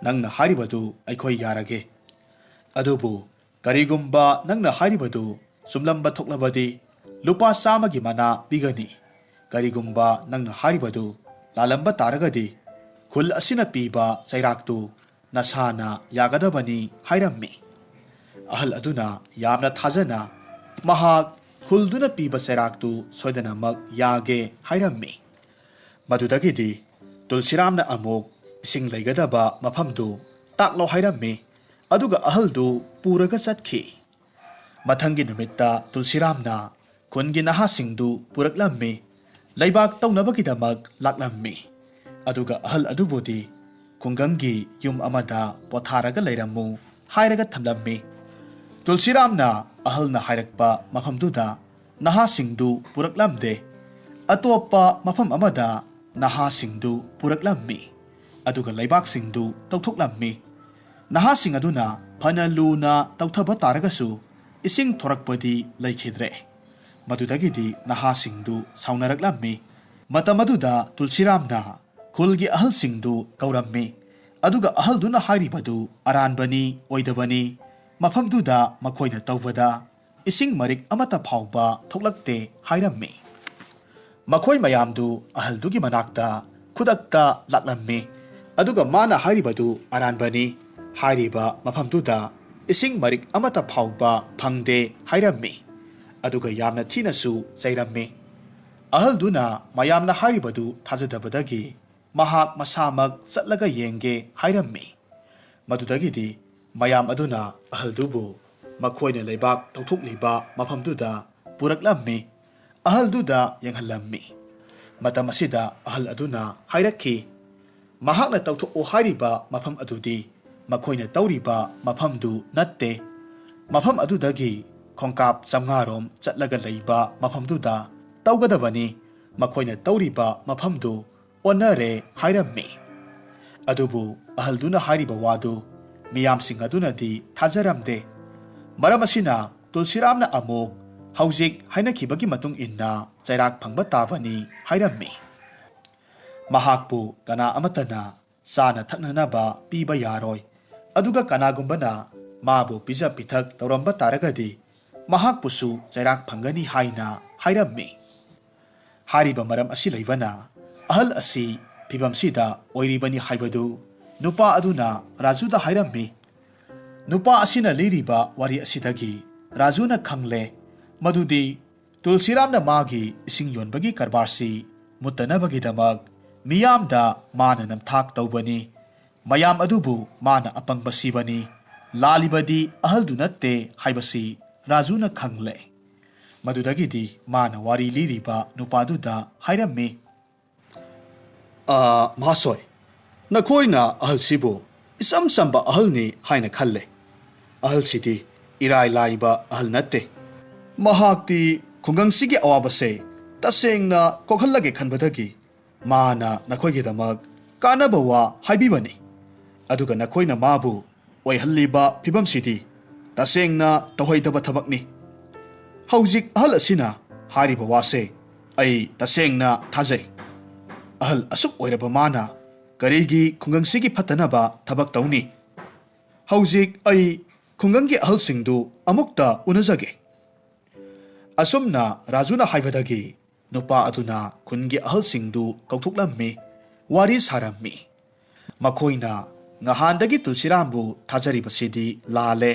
ꯅꯪꯅ ꯍꯥꯏꯔꯤꯕꯗꯨ ꯑꯩꯈꯣꯏ ꯌꯥꯔꯒꯦ, ꯑꯗꯨꯕꯨ ꯀꯔꯤꯒꯨꯝꯕ ꯅꯪꯅ ꯍꯥꯏꯔꯤꯕꯗꯨ ꯆꯨꯝꯂꯝꯕ ꯊꯣꯛꯂꯕꯗꯤ ꯂꯨꯄꯥ 100ꯒꯤ ꯃꯅꯥ ꯄꯤꯒꯅꯤ, ꯀꯔꯤꯒꯨꯝꯕ ꯅꯪꯅ ꯍꯥꯏꯔꯤꯕꯗꯨ ꯂꯥꯜꯂꯝꯕ ꯇꯥꯔꯒꯗꯤ ꯈꯨꯜ ꯑꯁꯤꯅ ꯄꯤꯕ ꯆꯩꯔꯥꯛꯇꯨ ꯅꯁꯥꯅ ꯌꯥꯒꯗꯕꯅꯤ ꯍꯥꯏꯔꯝꯃꯤ꯫ ꯑꯍꯜ ꯑꯗꯨꯅ ꯌꯥꯝꯅ ꯊꯥꯖꯅ ꯃꯍꯥꯛ ꯈꯨꯜꯗꯨꯅ ꯄꯤꯕ ꯆꯩꯔꯥꯛꯇꯨ ꯁꯣꯏꯗꯅꯃꯛ ꯌꯥꯒꯦ ꯍꯥꯏꯔꯝꯃꯤ꯫ ꯃꯗꯨꯗꯒꯤꯗꯤ ꯇꯨꯜꯁꯤꯔꯥꯝꯅ ꯑꯃꯨꯛ ꯏꯁꯤꯡ ꯂꯩꯒꯗꯕ ꯃꯐꯝꯗꯨ ꯇꯥꯛꯂꯣ ꯍꯥꯏꯔꯝꯃꯤ, ꯑꯗꯨꯒ ꯑꯍꯜꯗꯨ ꯄꯨꯔꯒ ꯆꯠꯈꯤ꯫ ꯃꯊꯪꯒꯤ ꯅꯨꯃꯤꯠꯇ ꯇꯨꯜꯁꯤꯔꯥꯝꯅ ꯈꯨꯟꯒꯤ ꯅꯍꯥꯁꯤꯡꯗꯨ ꯄꯨꯔꯛꯂꯝꯃꯤ, ꯂꯩꯕꯥꯛ ꯇꯧꯅꯕꯒꯤꯗꯃꯛ ꯂꯥꯛꯂꯝꯃꯤ, ꯑꯗꯨꯒ ꯑꯍꯜ ꯑꯗꯨꯕꯨꯗꯤ ꯈꯨꯡꯒꯪꯒꯤ ꯌꯨꯝ ꯑꯃꯗ ꯄꯣꯊꯥꯔꯒ ꯂꯩꯔꯝꯃꯨ ꯍꯥꯏꯔꯒ ꯊꯝꯂꯝꯃꯤ꯫ ꯇꯨꯜꯁꯤꯔꯥꯝꯅ ꯑꯍꯜꯅ ꯍꯥꯏꯔꯛꯄ ꯃꯐꯝꯗꯨꯗ ꯅꯍꯥꯁꯤꯡꯗꯨ ꯄꯨꯔꯛꯂꯝꯗꯦ, ꯑꯇꯣꯞꯄ ꯃꯐꯝ ꯑꯃꯗ ꯅꯍꯥꯁꯤꯡꯗꯨ ꯄꯨꯔꯛꯂꯝꯃꯤ, ꯑꯗꯨꯒ ꯂꯩꯕꯥꯛꯁꯤꯡꯗꯨ ꯇꯧꯊꯣꯛꯂꯝꯃꯤ꯫ ꯅꯍꯥꯁꯤꯡ ꯑꯗꯨꯅ ꯐꯅ ꯂꯨꯅ ꯇꯧꯊꯕ ꯇꯥꯔꯒꯁꯨ ꯏꯁꯤꯡ ꯊꯣꯔꯛꯄꯗꯤ ꯂꯩꯈꯤꯗ꯭ꯔꯦ꯫ ꯃꯗꯨꯗꯒꯤꯗꯤ ꯅꯍꯥꯁꯤꯡꯗꯨ ꯁꯥꯎꯅꯔꯛꯂꯝꯃꯤ꯫ ꯃꯇꯝ ꯑꯗꯨꯗ ꯇꯨꯜꯁꯤꯔꯥꯝꯅ ꯈꯨꯜꯒꯤ ꯑꯍꯜꯁꯤꯡꯗꯨ ꯀꯧꯔꯝꯃꯤ, ꯑꯗꯨꯒ ꯑꯍꯜꯗꯨꯅ ꯍꯥꯏꯔꯤꯕꯗꯨ ꯑꯔꯥꯟꯕꯅꯤ, ꯑꯣꯏꯗꯕꯅꯤ, ꯃꯐꯝꯗꯨꯗ ꯃꯈꯣꯏꯅ ꯇꯧꯕꯗ ꯏꯁꯤꯡ ꯃꯔꯤꯛ ꯑꯃꯠꯇ ꯐꯥꯎꯕ ꯊꯣꯛꯂꯛꯇꯦ ꯍꯥꯏꯔꯝꯃꯤ꯫ ꯃꯈꯣꯏ ꯃꯌꯥꯝꯗꯨ ꯑꯍꯜꯗꯨꯒꯤ ꯃꯅꯥꯛꯇ ꯈꯨꯗꯛꯇ ꯂꯥꯛꯂꯝꯃꯤ, ꯑꯗꯨꯒ ꯃꯥꯅ ꯍꯥꯏꯔꯤꯕꯗꯨ ꯑꯔꯥꯟꯕꯅꯤ, ꯍꯥꯏꯔꯤꯕ ꯃꯐꯝꯗꯨꯗ ꯏꯁꯤꯡ ꯃꯔꯤꯛ ꯑꯃꯠꯇ ꯐꯥꯎꯕ ꯐꯪꯗꯦ ꯍꯥꯏꯔꯝꯃꯤ, ꯑꯗꯨꯒ ꯌꯥꯝꯅ ꯊꯤꯅꯁꯨ ꯆꯩꯔꯝꯃꯤ꯫ ꯑꯍꯜꯗꯨꯅ ꯃꯌꯥꯝꯅ ꯍꯥꯏꯔꯤꯕꯗꯨ ꯊꯥꯖꯗꯕꯗꯒꯤ ꯃꯍꯥꯛ ꯃꯁꯥꯃꯛ ꯆꯠꯂꯒ ꯌꯦꯡꯒꯦ ꯍꯥꯏꯔꯝꯃꯤ꯫ ꯃꯗꯨꯗꯒꯤꯗꯤ ꯃꯌꯥꯝ ꯑꯗꯨꯅ ꯑꯍꯜꯗꯨꯕꯨ ꯃꯈꯣꯏꯅ ꯂꯩꯕꯥꯛ ꯇꯧꯊꯣꯛꯂꯤꯕ ꯃꯐꯝꯗꯨꯗ ꯄꯨꯔꯛꯂꯝꯃꯤ, ꯑꯍꯜꯗꯨꯗ ꯌꯦꯡꯍꯜꯂꯝꯃꯤ꯫ ꯃꯇꯝ ꯑꯁꯤꯗ ꯑꯍꯜ ꯑꯗꯨꯅ ꯍꯥꯏꯔꯛꯈꯤ, ꯃꯍꯥꯛꯅ ꯇꯧꯊꯣꯛꯑꯣ ꯍꯥꯏꯔꯤꯕ ꯃꯐꯝ ꯑꯗꯨꯗꯤ ꯃꯈꯣꯏꯅ ꯇꯧꯔꯤꯕ ꯃꯐꯝꯗꯨ ꯅꯠꯇꯦ, ꯃꯐꯝ ꯑꯗꯨꯗꯒꯤ ꯈꯣꯡꯀꯥꯞ 500 ꯔꯣꯝ ꯆꯠꯂꯒ ꯂꯩꯕ ꯃꯐꯝꯗꯨꯗ ꯇꯧꯒꯗꯕꯅꯤ, ꯃꯈꯣꯏꯅ ꯇꯧꯔꯤꯕ ꯃꯐꯝꯗꯨ ꯑꯣꯟꯅꯔꯦ ꯍꯥꯏꯔꯝꯃꯤ꯫ ꯑꯗꯨꯕꯨ ꯑꯍꯜꯗꯨꯅ ꯍꯥꯏꯔꯤꯕ ꯋꯥꯗꯨ ꯃꯤꯌꯥꯝꯁꯤꯡ ꯑꯗꯨꯅꯗꯤ ꯊꯥꯖꯔꯝꯗꯦ꯫ ꯃꯔꯝ ꯑꯁꯤꯅ ꯇꯨꯜꯁꯤꯔꯥꯝꯅ ꯑꯃꯨꯛ ꯍꯧꯖꯤꯛ ꯍꯥꯏꯅꯈꯤꯕꯒꯤ ꯃꯇꯨꯡ ꯏꯟꯅ ꯆꯩꯔꯥꯛ ꯐꯪꯕ ꯇꯥꯕꯅꯤ ꯍꯥꯏꯔꯝꯃꯤ꯫ ꯃꯍꯥꯛꯄꯨ ꯀꯅꯥ ꯑꯃꯠꯇꯅ ꯆꯥꯅ ꯊꯛꯅꯅꯕ ꯄꯤꯕ ꯌꯥꯔꯣꯏ, ꯑꯗꯨꯒ ꯀꯅꯥꯒꯨꯝꯕꯅ ꯃꯥꯕꯨ ꯄꯤꯖ ꯄꯤꯊꯛ ꯇꯧꯔꯝꯕ ꯇꯥꯔꯒꯗꯤ ꯃꯍꯥꯛꯄꯨꯁꯨ ꯆꯩꯔꯥꯛ ꯐꯪꯒꯅꯤ ꯍꯥꯏꯅ ꯍꯥꯏꯔꯝꯃꯤ꯫ ꯍꯥꯏꯔꯤꯕ ꯃꯔꯝ ꯑꯁꯤ ꯂꯩꯕꯅ ꯑꯍꯜ ꯑꯁꯤ ꯐꯤꯚꯝꯁꯤꯗ ꯑꯣꯏꯔꯤꯕꯅꯤ ꯍꯥꯏꯕꯗු ꯅꯨꯄꯥ ꯑꯗꯨꯅ ꯔꯥꯖꯨꯗ ꯍꯥꯏꯔꯝꯃꯤ꯫ ꯅꯨꯄꯥ ꯑꯁꯤꯅ ꯂꯤꯔꯤꯕ ꯋꯥꯔꯤ ꯑꯁꯤꯗꯒꯤ ꯔꯥꯖꯨꯅ ꯈꯪꯂꯦ ꯃꯗꯨꯗꯤ ꯇꯨꯜꯁꯤꯔꯥꯝꯅ ꯃꯥꯒꯤ ꯏꯁꯤꯡ ꯌꯣꯟꯕꯒꯤ ꯀꯔꯕꯥꯔꯁꯤ ꯃꯨꯠꯇꯅꯕꯒꯤꯗꯃꯛ ꯃꯤꯌꯥꯝꯗ ꯃꯥꯅ ꯅꯝꯊꯥꯛ ꯇꯧꯕꯅꯤ, ꯃꯌꯥꯝ ꯑꯗꯨꯕꯨ ꯃꯥꯅ ꯑꯄꯪꯕ ꯁꯤꯕꯅꯤ, ꯂꯥꯜꯂꯤꯕꯗꯤ ꯑꯍꯜꯗꯨ ꯅꯠꯇꯦ ꯍꯥꯏꯕꯁꯤ ꯔꯥꯖꯨꯅ ꯈꯪꯂꯦ꯫ ꯃꯗꯨꯗꯒꯤꯗꯤ ꯃꯥꯅ ꯋꯥꯔꯤ ꯂꯤꯔꯤꯕ ꯅꯨꯄꯥꯗꯨꯗ ꯍꯥꯏꯔꯝꯃꯤ, ꯃꯍꯥꯁꯣꯏ, ꯅꯈꯣꯏꯅ ꯑꯍꯜꯁꯤꯕꯨ ꯏꯆꯝ ꯆꯝꯕ ꯑꯍꯜꯅꯤ ꯍꯥꯏꯅ ꯈꯜꯂꯦ, ꯑꯍꯜꯁꯤꯗꯤ ꯏꯔꯥꯏ ꯂꯥꯏꯕ ꯑꯍꯜ ꯅꯠꯇꯦ, ꯃꯍꯥꯛꯇꯤ ꯈꯨꯡꯒꯪꯁꯤꯒꯤ ꯑꯋꯥꯕꯁꯦ ꯇꯁꯦꯡꯅ ꯀꯣꯛꯍꯜꯂꯒꯦ ꯈꯟꯕꯗꯒꯤ ꯃꯥꯅ ꯅꯈꯣꯏꯒꯤꯗꯃꯛ ꯀꯥꯟꯅꯕ ꯋꯥ ꯍꯥꯏꯕꯤꯕꯅꯤ, ꯑꯗꯨꯒ ꯅꯈꯣꯏꯅ ꯃꯥꯕꯨ ꯑꯣꯏꯍꯜꯂꯤꯕ ꯐꯤꯚꯝꯁꯤꯗꯤ ꯇꯁꯦꯡꯅ ꯇꯧꯍꯩꯗꯕ ꯊꯕꯛꯅꯤ꯫ ꯍꯧꯖꯤꯛ ꯑꯍꯜ ꯑꯁꯤꯅ ꯍꯥꯏꯔꯤꯕ ꯋꯥꯁꯦ ꯑꯩ ꯇꯁꯦꯡꯅ ꯊꯥꯖꯩ꯫ ꯑꯍꯜ ꯑꯁꯨꯛ ꯑꯣꯏꯔꯕ ꯃꯥꯅ ꯀꯔꯤꯒꯤ ꯈꯨꯡꯒꯪꯁꯤꯒꯤ ꯐꯠꯇꯅꯕ ꯊꯕꯛ ꯇꯧꯅꯤ? ꯍꯧꯖꯤꯛ ꯑꯩ ꯈꯨꯡꯒꯪꯒꯤ ꯑꯍꯜꯁꯤꯡꯗꯨ ꯑꯃꯨꯛꯇ ꯎꯅꯖꯒꯦ꯫ ꯑꯁꯨꯝꯅ ꯔꯥꯖꯨꯅ ꯍꯥꯏꯕꯗꯒꯤ ꯅꯨꯄꯥ ꯑꯗꯨꯅ ꯈꯨꯟꯒꯤ ꯑꯍꯜꯁꯤꯡꯗꯨ ꯀꯧꯊꯣꯛꯂꯝꯃꯤ, ꯋꯥꯔꯤ ꯁꯥꯔꯝꯃꯤ꯫ ꯃꯈꯣꯏꯅ ꯉꯍꯥꯟꯗꯒꯤ ꯇꯨꯜꯁꯤꯔꯥꯝꯕꯨ ꯊꯥꯖꯔꯤꯕꯁꯤꯗꯤ ꯂꯥꯜꯂꯦ,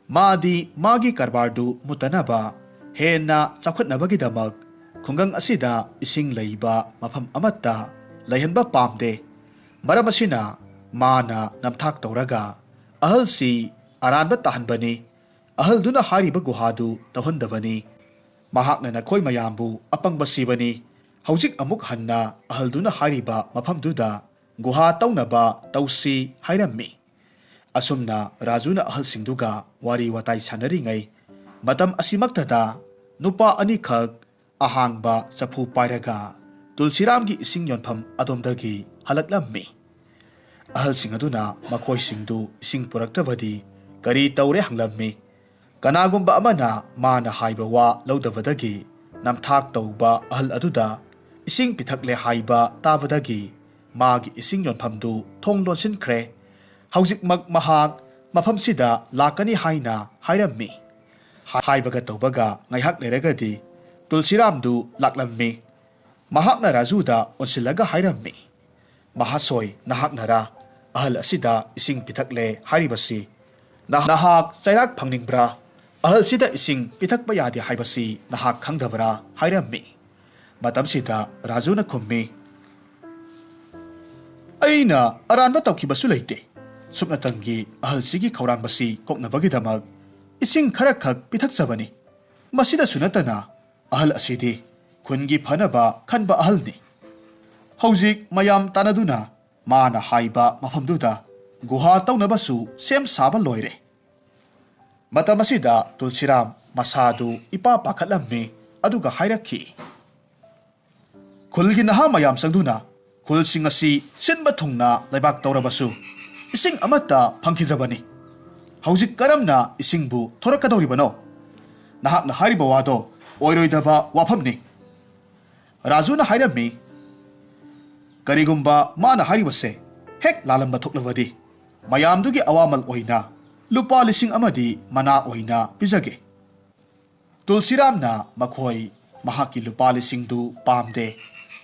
ꯃꯥꯗꯤ ꯃꯥꯒꯤ ꯀꯔꯕꯥꯔꯗꯨ ꯃꯨꯠꯇꯅꯕ ꯍꯦꯟꯅ ꯆꯥꯎꯈꯠꯅꯕꯒꯤꯗꯃꯛ ꯈꯨꯡꯒꯪ ꯑꯁꯤꯗ ꯏꯁꯤꯡ ꯂꯩꯕ ꯃꯐꯝ ꯑꯃꯠꯇ ꯂꯩꯍꯟꯕ ꯄꯥꯝꯗꯦ, ꯃꯔꯝ ꯑꯁꯤꯅ ꯃꯥꯅ ꯅꯝꯊꯥꯛ ꯇꯧꯔꯒ ꯑꯍꯜꯁꯤ ꯑꯔꯥꯟꯕ ꯇꯥꯍꯟꯕꯅꯤ, ꯑꯍꯜꯗꯨꯅ ꯍꯥꯏꯔꯤꯕ ꯒꯨꯍꯥꯗꯨ ꯇꯧꯍꯟꯗꯕꯅꯤ, ꯃꯍꯥꯛꯅ ꯅꯈꯣꯏ ꯃꯌꯥꯝꯕꯨ ꯑꯄꯪꯕ ꯁꯤꯕꯅꯤ, ꯍꯧꯖꯤꯛ ꯑꯃꯨꯛ ꯍꯟꯅ ꯑꯍꯜꯗꯨꯅ ꯍꯥꯏꯔꯤꯕ ꯃꯐꯝꯗꯨꯗ ꯒꯨꯍꯥ ꯇꯧꯅꯕ ꯇꯧꯁꯤ ꯍꯥꯏꯔꯝꯃꯤ꯫ ꯑꯁꯨꯝꯅ ꯔꯥꯖꯨꯅ ꯑꯍꯜꯁꯤꯡꯗꯨꯒ ꯋꯥꯔꯤ ꯋꯥꯇꯥꯏ ꯁꯥꯟꯅꯔꯤꯉꯩ ꯃꯇꯝ ꯑꯁꯤꯃꯛꯇꯗ ꯅꯨꯄꯥ ꯑꯅꯤꯈꯛ ꯑꯍꯥꯡꯕ ꯆꯐꯨ ꯄꯥꯏꯔꯒ ꯇꯨꯜꯁꯤꯔꯥꯝꯒꯤ ꯏꯁꯤꯡ ꯌꯣꯟꯐꯝ ꯑꯗꯣꯝꯗꯒꯤ ꯍꯜꯂꯛꯂꯝꯃꯤ꯫ ꯑꯍꯜꯁꯤꯡ ꯑꯗꯨꯅ ꯃꯈꯣꯏꯁꯤꯡꯗꯨ ꯏꯁꯤꯡ ꯄꯨꯔꯛꯇꯕꯗꯤ ꯀꯔꯤ ꯇꯧꯔꯦ ꯍꯪꯂꯝꯃꯤ꯫ ꯀꯅꯥꯒꯨꯝꯕ ꯑꯃꯅ ꯃꯥꯅ ꯍꯥꯏꯕ ꯋꯥ ꯂꯧꯗꯕꯗꯒꯤ ꯅꯝꯊꯥꯛ ꯇꯧꯕ ꯑꯍꯜ ꯑꯗꯨꯗ ꯏꯁꯤꯡ ꯄꯤꯊꯛꯂꯦ ꯍꯥꯏꯕ ꯇꯥꯕꯗꯒꯤ ꯃꯥꯒꯤ ꯏꯁꯤꯡ ꯌꯣꯟꯐꯝꯗꯨ ꯊꯣꯡ ꯂꯣꯟꯁꯤꯟꯈ꯭ꯔꯦ꯫ ꯍꯧꯖꯤꯛꯃꯛ ꯃꯍꯥꯛ ꯃꯐꯝꯁꯤꯗ ꯂꯥꯛꯀꯅꯤ ꯍꯥꯏꯅ ꯍꯥꯏꯔꯝꯃꯤ꯫ ꯍꯥꯏꯕꯒ ꯇꯧꯕꯒ ꯉꯥꯏꯍꯥꯛ ꯂꯩꯔꯒꯗꯤ ꯇꯨꯜꯁꯤꯔꯥꯝꯗꯨ ꯂꯥꯛꯂꯝꯃꯤ꯫ ꯃꯍꯥꯛꯅ ꯔꯥꯖꯨꯗ ꯑꯣꯟꯁꯤꯜꯂꯒ ꯍꯥꯏꯔꯝꯃꯤ, ꯃꯍꯥꯁꯣꯏ, ꯅꯍꯥꯛꯅꯔꯥ ꯑꯍꯜ ꯑꯁꯤꯗ ꯏꯁꯤꯡ ꯄꯤꯊꯛꯂꯦ ꯍꯥꯏꯔꯤꯕꯁꯤ? ꯅꯍꯥꯛ ꯆꯩꯔꯥꯛ ꯐꯪꯅꯤꯡꯕ꯭ꯔꯥ? ꯑꯍꯜꯁꯤꯗ ꯏꯁꯤꯡ ꯄꯤꯊꯛꯄ ꯌꯥꯗꯦ ꯍꯥꯏꯕꯁꯤ ꯅꯍꯥꯛ ꯈꯪꯗꯕ꯭ꯔꯥ ꯍꯥꯏꯔꯝꯃꯤ꯫ ꯃꯇꯝꯁꯤꯗ ꯔꯥꯖꯨꯅ ꯈꯨꯝꯃꯤ, ꯑꯩꯅ ꯑꯔꯥꯟꯕ ꯇꯧꯈꯤꯕꯁꯨ ꯂꯩꯇꯦ꯫ ꯁꯨꯞꯅꯇꯪꯒꯤ ꯑꯍꯜꯁꯤꯒꯤ ꯈꯧꯔꯥꯡꯕꯁꯤ ꯀꯣꯛꯅꯕꯒꯤꯗꯃꯛ ꯏꯁꯤꯡ ꯈꯔꯈꯛ ꯄꯤꯊꯛꯆꯕꯅꯤ꯫ ꯃꯁꯤꯗꯁꯨ ꯅꯠꯇꯅ ꯑꯍꯜ ꯑꯁꯤꯗꯤ ꯈꯨꯟꯒꯤ ꯐꯅꯕ ꯈꯟꯕ ꯑꯍꯜꯅꯤ꯫ ꯍꯧꯖꯤꯛ ꯃꯌꯥꯝ ꯇꯥꯟꯅꯗꯨꯅ ꯃꯥꯅ ꯍꯥꯏꯕ ꯃꯐꯝꯗꯨꯗ ꯒꯨꯍꯥ ꯇꯧꯅꯕꯁꯨ ꯁꯦꯝ ꯁꯥꯕ ꯂꯣꯏꯔꯦ꯫ ꯃꯇꯝ ꯑꯁꯤꯗ ꯇꯨꯜꯁꯤꯔꯥꯝ ꯃꯁꯥꯗꯨ ꯏꯄꯥ ꯄꯥꯈꯠꯂꯝꯃꯤ ꯑꯗꯨꯒ ꯍꯥꯏꯔꯛꯈꯤ, ꯈꯨꯜꯒꯤ ꯅꯍꯥ ꯃꯌꯥꯝ ꯆꯪꯗꯨꯅ ꯈꯨꯜꯁꯤꯡ ꯑꯁꯤ ꯁꯤꯟꯕ ꯊꯨꯡꯅ ꯂꯩꯕꯥꯛ ꯇꯧꯔꯕꯁꯨ ꯏꯁꯤꯡ ꯑꯃꯠꯇ ꯐꯪꯈꯤꯗ꯭ꯔꯕꯅꯤ꯫ ꯍꯧꯖꯤꯛ ꯀꯔꯝꯅ ꯏꯁꯤꯡꯕꯨ ꯊꯣꯔꯛꯀꯗꯧꯔꯤꯕꯅꯣ? ꯅꯍꯥꯛꯅ ꯍꯥꯏꯔꯤꯕ ꯋꯥꯗꯣ ꯑꯣꯏꯔꯣꯏꯗꯕ ꯋꯥꯐꯝꯅꯤ꯫ ꯔꯥꯖꯨꯅ ꯍꯥꯏꯔꯝꯃꯤ, ꯀꯔꯤꯒꯨꯝꯕ ꯃꯥꯅ ꯍꯥꯏꯔꯤꯕꯁꯦ ꯍꯦꯛ ꯂꯥꯜꯂꯝꯕ ꯊꯣꯛꯂꯕꯗꯤ ꯃꯌꯥꯝꯗꯨꯒꯤ ꯑꯋꯥꯃꯜ ꯑꯣꯏꯅ ꯂꯨꯄꯥ 1,000 ꯃꯅꯥ ꯑꯣꯏꯅ ꯄꯤꯖꯒꯦ꯫ ꯇꯨꯜꯁꯤꯔꯥꯝꯅ ꯃꯍꯥꯛꯀꯤ ꯂꯨꯄꯥ 1,000ꯗꯨ ꯄꯥꯝꯗꯦ꯫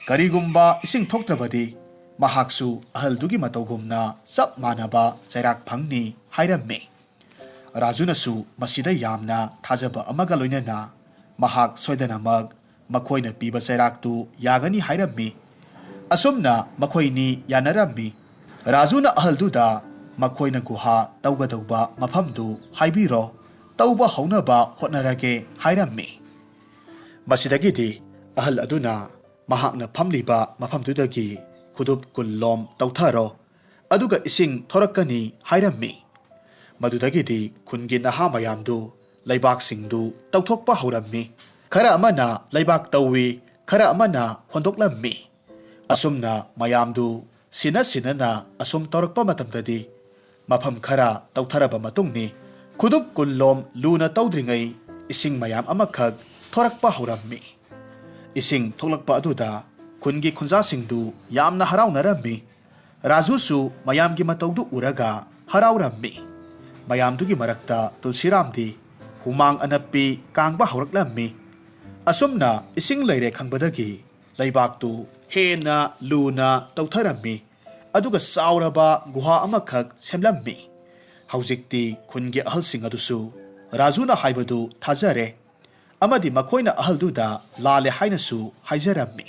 ꯀꯔꯤꯒꯨꯝꯕ ꯏꯁꯤꯡ ꯊꯣꯛꯇ꯭ꯔꯕꯗꯤ ꯃꯍꯥꯛꯁꯨ ꯑꯍꯜꯗꯨꯒꯤ ꯃꯇꯧꯒꯨꯝꯅ ꯆꯞ ꯃꯥꯟꯅꯕ ꯆꯩꯔꯥꯛ ꯐꯪꯅꯤ ꯍꯥꯏꯔꯝꯃꯤ꯫ ꯔꯥꯖꯨꯅꯁꯨ ꯃꯁꯤꯗ ꯌꯥꯝꯅ ꯊꯥꯖꯕ ꯑꯃꯒ ꯂꯣꯏꯅꯅ ꯃꯍꯥꯛ ꯁꯣꯏꯗꯅꯃꯛ ꯃꯈꯣꯏꯅ ꯄꯤꯕ ꯆꯩꯔꯥꯛꯇꯨ ꯌꯥꯒꯅꯤ ꯍꯥꯏꯔꯝꯃꯤ꯫ ꯑꯁꯨꯝꯅ ꯃꯈꯣꯏꯅꯤ ꯌꯥꯅꯔꯝꯃꯤ꯫ ꯔꯥꯖꯨꯅ ꯑꯍꯜꯗꯨꯗ ꯃꯈꯣꯏꯅ ꯒꯨꯍꯥ ꯇꯧꯒꯗꯧꯕ ꯃꯐꯝꯗꯨ ꯍꯥꯏꯕꯤꯔꯣ, ꯇꯧꯕ ꯍꯧꯅꯕ ꯍꯣꯠꯅꯔꯒꯦ ꯍꯥꯏꯔꯝꯃꯤ꯫ ꯃꯁꯤꯗꯒꯤꯗꯤ ꯑꯍꯜ ꯑꯗꯨꯅ ꯃꯍꯥꯛꯅ ꯐꯝꯂꯤꯕ ꯃꯐꯝꯗꯨꯗꯒꯤ ꯈꯨꯗꯨꯞ 10 ꯇꯧꯊꯔꯣ, ꯑꯗꯨꯒ ꯏꯁꯤꯡ ꯊꯣꯔꯛꯀꯅꯤ ꯍꯥꯏꯔꯝꯃꯤ꯫ ꯃꯗꯨꯗꯒꯤꯗꯤ ꯈꯨꯟꯒꯤ ꯅꯍꯥ ꯃꯌꯥꯝꯗꯨ ꯂꯩꯕꯥꯛꯁꯤꯡꯗꯨ ꯇꯧꯊꯣꯛꯄ ꯍꯧꯔꯝꯃꯤ꯫ ꯈꯔ ꯑꯃꯅ ꯂꯩꯕꯥꯛ ꯇꯧꯏ, ꯈꯔ ꯑꯃꯅ ꯍꯣꯟꯗꯣꯛꯂꯝꯃꯤ꯫ ꯑꯁꯨꯝꯅ ꯃꯌꯥꯝꯗꯨ ꯁꯤꯟꯅ ꯑꯁꯨꯝ ꯇꯧꯔꯛꯄ ꯃꯇꯝꯗꯗꯤ ꯃꯐꯝ ꯈꯔ ꯇꯧꯊꯔꯕ ꯃꯇꯨꯡꯅꯤ ꯈꯨꯗꯨꯞ 10 ꯂꯨꯅ ꯇꯧꯗ꯭ꯔꯤꯉꯩ ꯏꯁꯤꯡ ꯃꯌꯥꯝ ꯑꯃꯈꯛ ꯊꯣꯔꯛꯄ ꯍꯧꯔꯝꯃꯤ꯫ ꯏꯁꯤꯡ ꯊꯣꯛꯂꯛꯄ ꯑꯗꯨꯗ ꯈꯨꯟꯒꯤ ꯈꯨꯟꯖꯥꯁꯤꯡꯗꯨ ꯌꯥꯝꯅ ꯍꯔꯥꯎꯅꯔꯝꯃꯤ꯫ ꯔꯥꯖꯨꯁꯨ ꯃꯌꯥꯝꯒꯤ ꯃꯇꯧꯗꯨ ꯎꯔꯒ ꯍꯔꯥꯎꯔꯝꯃꯤ꯫ ꯃꯌꯥꯝꯗꯨꯒꯤ ꯃꯔꯛꯇ ꯇꯨꯜꯁꯤꯔꯥꯝꯗꯤ ꯍꯨꯃꯥꯡ ꯑꯅꯞꯄꯤ ꯀꯥꯡꯕ ꯍꯧꯔꯛꯂꯝꯃꯤ꯫ ꯑꯁꯨꯝꯅ ꯏꯁꯤꯡ ꯂꯩꯔꯦ ꯈꯪꯕꯗꯒꯤ ꯂꯩꯕꯥꯛꯇꯨ ꯍꯦꯟꯅ ꯂꯨꯅ ꯇꯧꯊꯔꯝꯃꯤ, ꯑꯗꯨꯒ ꯆꯥꯎꯔꯕ ꯒꯨꯍꯥ ꯑꯃꯈꯛ ꯁꯦꯝꯂꯝꯃꯤ꯫ ꯍꯧꯖꯤꯛꯇꯤ ꯈꯨꯟꯒꯤ ꯑꯍꯜꯁꯤꯡ ꯑꯗꯨꯁꯨ ꯔꯥꯖꯨꯅ ꯍꯥꯏꯕꯗꯨ ꯊꯥꯖꯔꯦ, ꯑꯃꯗꯤ ꯃꯈꯣꯏꯅ ꯑꯍꯜꯗꯨꯗ ꯂꯥꯜꯂꯦ ꯍꯥꯏꯅꯁꯨ ꯍꯥꯏꯖꯔꯝꯃꯤ꯫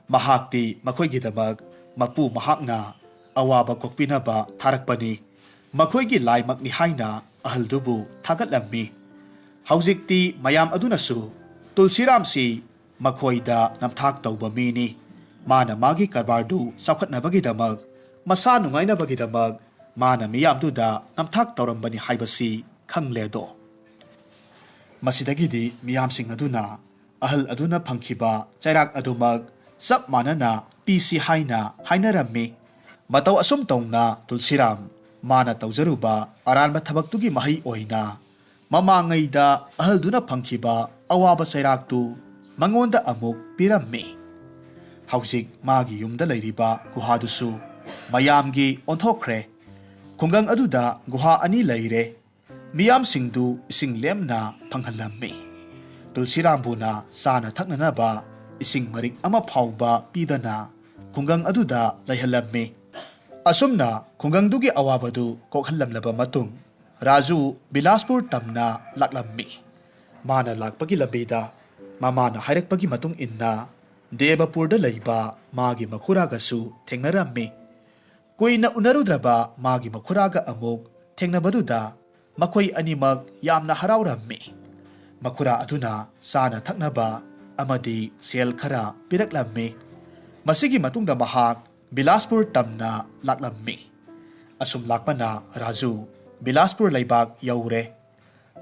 ꯃꯍꯥꯛꯇꯤ ꯃꯈꯣꯏꯒꯤꯗꯃꯛ ꯃꯄꯨ ꯃꯍꯥꯛꯅ ꯑꯋꯥꯕ ꯀꯣꯛꯄꯤꯅꯕ ꯊꯥꯔꯛꯄꯅꯤ, ꯃꯈꯣꯏꯒꯤ ꯂꯥꯏꯃꯛꯅꯤ ꯍꯥꯏꯅ ꯑꯍꯜꯗꯨꯕꯨ ꯊꯥꯒꯠꯂꯝꯃꯤ꯫ ꯍꯧꯖꯤꯛꯇꯤ ꯃꯌꯥꯝ ꯑꯗꯨꯅꯁꯨ ꯇꯨꯜꯁꯤꯔꯥꯝꯁꯤ ꯃꯈꯣꯏꯗ ꯅꯝꯊꯥꯛ ꯇꯧꯕ ꯃꯤꯅꯤ, ꯃꯥꯅ ꯃꯥꯒꯤ ꯀꯔꯕꯥꯔꯗꯨ ꯆꯥꯎꯈꯠꯅꯕꯒꯤꯗꯃꯛ, ꯃꯁꯥ ꯅꯨꯡꯉꯥꯏꯅꯕꯒꯤꯗꯃꯛ ꯃꯥꯅ ꯃꯤꯌꯥꯝꯗꯨꯗ ꯅꯝꯊꯥꯛ ꯇꯧꯔꯝꯕꯅꯤ ꯍꯥꯏꯕꯁꯤ ꯈꯪꯂꯦꯗꯣ꯫ ꯃꯁꯤꯗꯒꯤꯗꯤ ꯃꯤꯌꯥꯝꯁꯤꯡ ꯑꯗꯨꯅ ꯑꯍꯜ ꯑꯗꯨꯅ ꯐꯪꯈꯤꯕ ꯆꯩꯔꯥꯛ ꯑꯗꯨꯃꯛ ꯆꯞ ꯃꯥꯟꯅꯅ ꯄꯤꯁꯤ ꯍꯥꯏꯅ ꯍꯥꯏꯅꯔꯝꯃꯤ꯫ ꯃꯇꯧ ꯑꯁꯨꯝ ꯇꯧꯅ ꯇꯨꯜꯁꯤꯔꯥꯝ ꯃꯥꯅ ꯇꯧꯖꯔꯨꯕ ꯑꯔꯥꯟꯕ ꯊꯕꯛꯇꯨꯒꯤ ꯃꯍꯩ ꯑꯣꯏꯅ ꯃꯃꯥꯡꯉꯩꯗ ꯑꯍꯜꯗꯨꯅ ꯐꯪꯈꯤꯕ ꯑꯋꯥꯕ ꯆꯩꯔꯥꯛꯇꯨ ꯃꯉꯣꯟꯗ ꯑꯃꯨꯛ ꯄꯤꯔꯝꯃꯤ꯫ ꯍꯧꯖꯤꯛ ꯃꯥꯒꯤ ꯌꯨꯝꯗ ꯂꯩꯔꯤꯕ ꯒꯨꯍꯥꯗꯨꯁꯨ ꯃꯌꯥꯝꯒꯤ ꯑꯣꯟꯊꯣꯛꯈ꯭ꯔꯦ꯫ ꯈꯨꯡꯒꯪ ꯑꯗꯨꯗ ꯒꯨꯍꯥ 2 ꯂꯩꯔꯦ꯫ ꯃꯤꯌꯥꯝꯁꯤꯡꯗꯨ ꯏꯁꯤꯡ ꯂꯦꯝꯅ ꯐꯪꯍꯜꯂꯝꯃꯤ꯫ ꯇꯨꯜꯁꯤꯔꯥꯝꯕꯨꯅ ꯆꯥꯅ ꯊꯛꯅꯅꯕ ꯏꯁꯤꯡ ꯃꯔꯤꯛ ꯑꯃ ꯐꯥꯎꯕ ꯄꯤꯗꯅ ꯈꯨꯡꯒꯪ ꯑꯗꯨꯗ ꯂꯩꯍꯜꯂꯝꯃꯤ꯫ ꯑꯁꯨꯝꯅ ꯈꯨꯡꯒꯪꯗꯨꯒꯤ ꯑꯋꯥꯕꯗꯨ ꯀꯣꯛꯍꯜꯂꯝꯂꯕ ꯃꯇꯨꯡ ꯔꯥꯖꯨ ꯕꯤꯂꯥꯁꯄꯨꯔ ꯇꯝꯅ ꯂꯥꯛꯂꯝꯃꯤ꯫ ꯃꯥꯅ ꯂꯥꯛꯄꯒꯤ ꯂꯝꯕꯤꯗ ꯃꯃꯥꯅ ꯍꯥꯏꯔꯛꯄꯒꯤ ꯃꯇꯨꯡ ꯏꯟꯅ ꯗꯦꯕꯄꯨꯔꯗ ꯂꯩꯕ ꯃꯥꯒꯤ ꯃꯈꯨꯔꯥꯒꯁꯨ ꯊꯦꯡꯅꯔꯝꯃꯤ꯫ ꯀꯨꯏꯅ ꯎꯅꯔꯨꯗ꯭ꯔꯕ ꯃꯥꯒꯤ ꯃꯈꯨꯔꯥꯒ ꯑꯃꯨꯛ ꯊꯦꯡꯅꯕꯗꯨꯗ ꯃꯈꯣꯏ ꯑꯅꯤꯃꯛ ꯌꯥꯝꯅ ꯍꯔꯥꯎꯔꯝꯃꯤ꯫ ꯃꯈꯨꯔꯥ ꯑꯗꯨꯅ ꯆꯥꯅ ꯊꯛꯅꯕ ꯑꯃꯗꯤ ꯁꯦꯜ ꯈꯔ ꯄꯤꯔꯛꯂꯝꯃꯤ꯫ ꯃꯁꯤꯒꯤ ꯃꯇꯨꯡꯗ ꯃꯍꯥꯛ ꯕꯤꯂꯥꯁꯄꯨꯔ ꯇꯝꯅ ꯂꯥꯛꯂꯝꯃꯤ꯫ ꯑꯁꯨꯝ ꯂꯥꯛꯄꯅ ꯔꯥꯖꯨ ꯕꯤꯂꯥꯁꯄꯨꯔ ꯂꯩꯕꯥꯛ ꯌꯧꯔꯦ꯫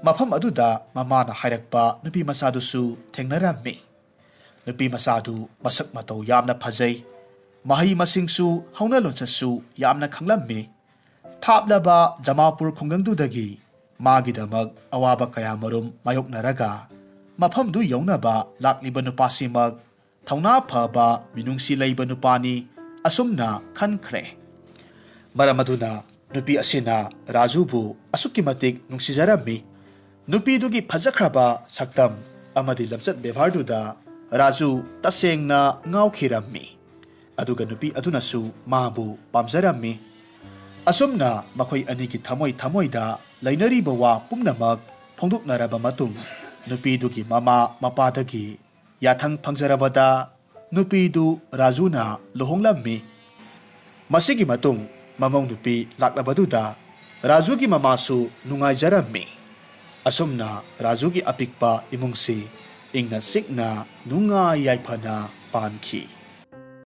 ꯃꯐꯝ ꯑꯗꯨꯗ ꯃꯃꯥꯅ ꯍꯥꯏꯔꯛꯄ ꯅꯨꯄꯤ ꯃꯆꯥꯗꯨꯁꯨ ꯊꯦꯡꯅꯔꯝꯃꯤ꯫ nupi masadu masak matau yamna phajai mahi masingsu hauna lonchasu yamna khanglammi thaaplaba Jamapur khungangdudagi magidamak awaba kaya marum mayoknaraga mafamdu yaunaba lakliba nupasimag thauna phaba minungsi leiba nupani asumna khankhre maramaduna nupi asina Rajubu asuki matik nungsijarammi nupi dugi phajakraba saktam amadi lamchat bevarduda Raju tasengna ngaukirammi aduga nupi adunasu mabu pamjarammi asumna makhoi anigi thamoida lainariba wa pumnamak phongduknaraba matung nupi dugi mama mapadagi yathang phangjarabada nupi du Rajuna lohonglammi masigi matung mamong nupi laklabaduda Rajugi mamasu nungaijarammi asumna Rajugi apikpa imungsi ingna sikna nunga yaipana panki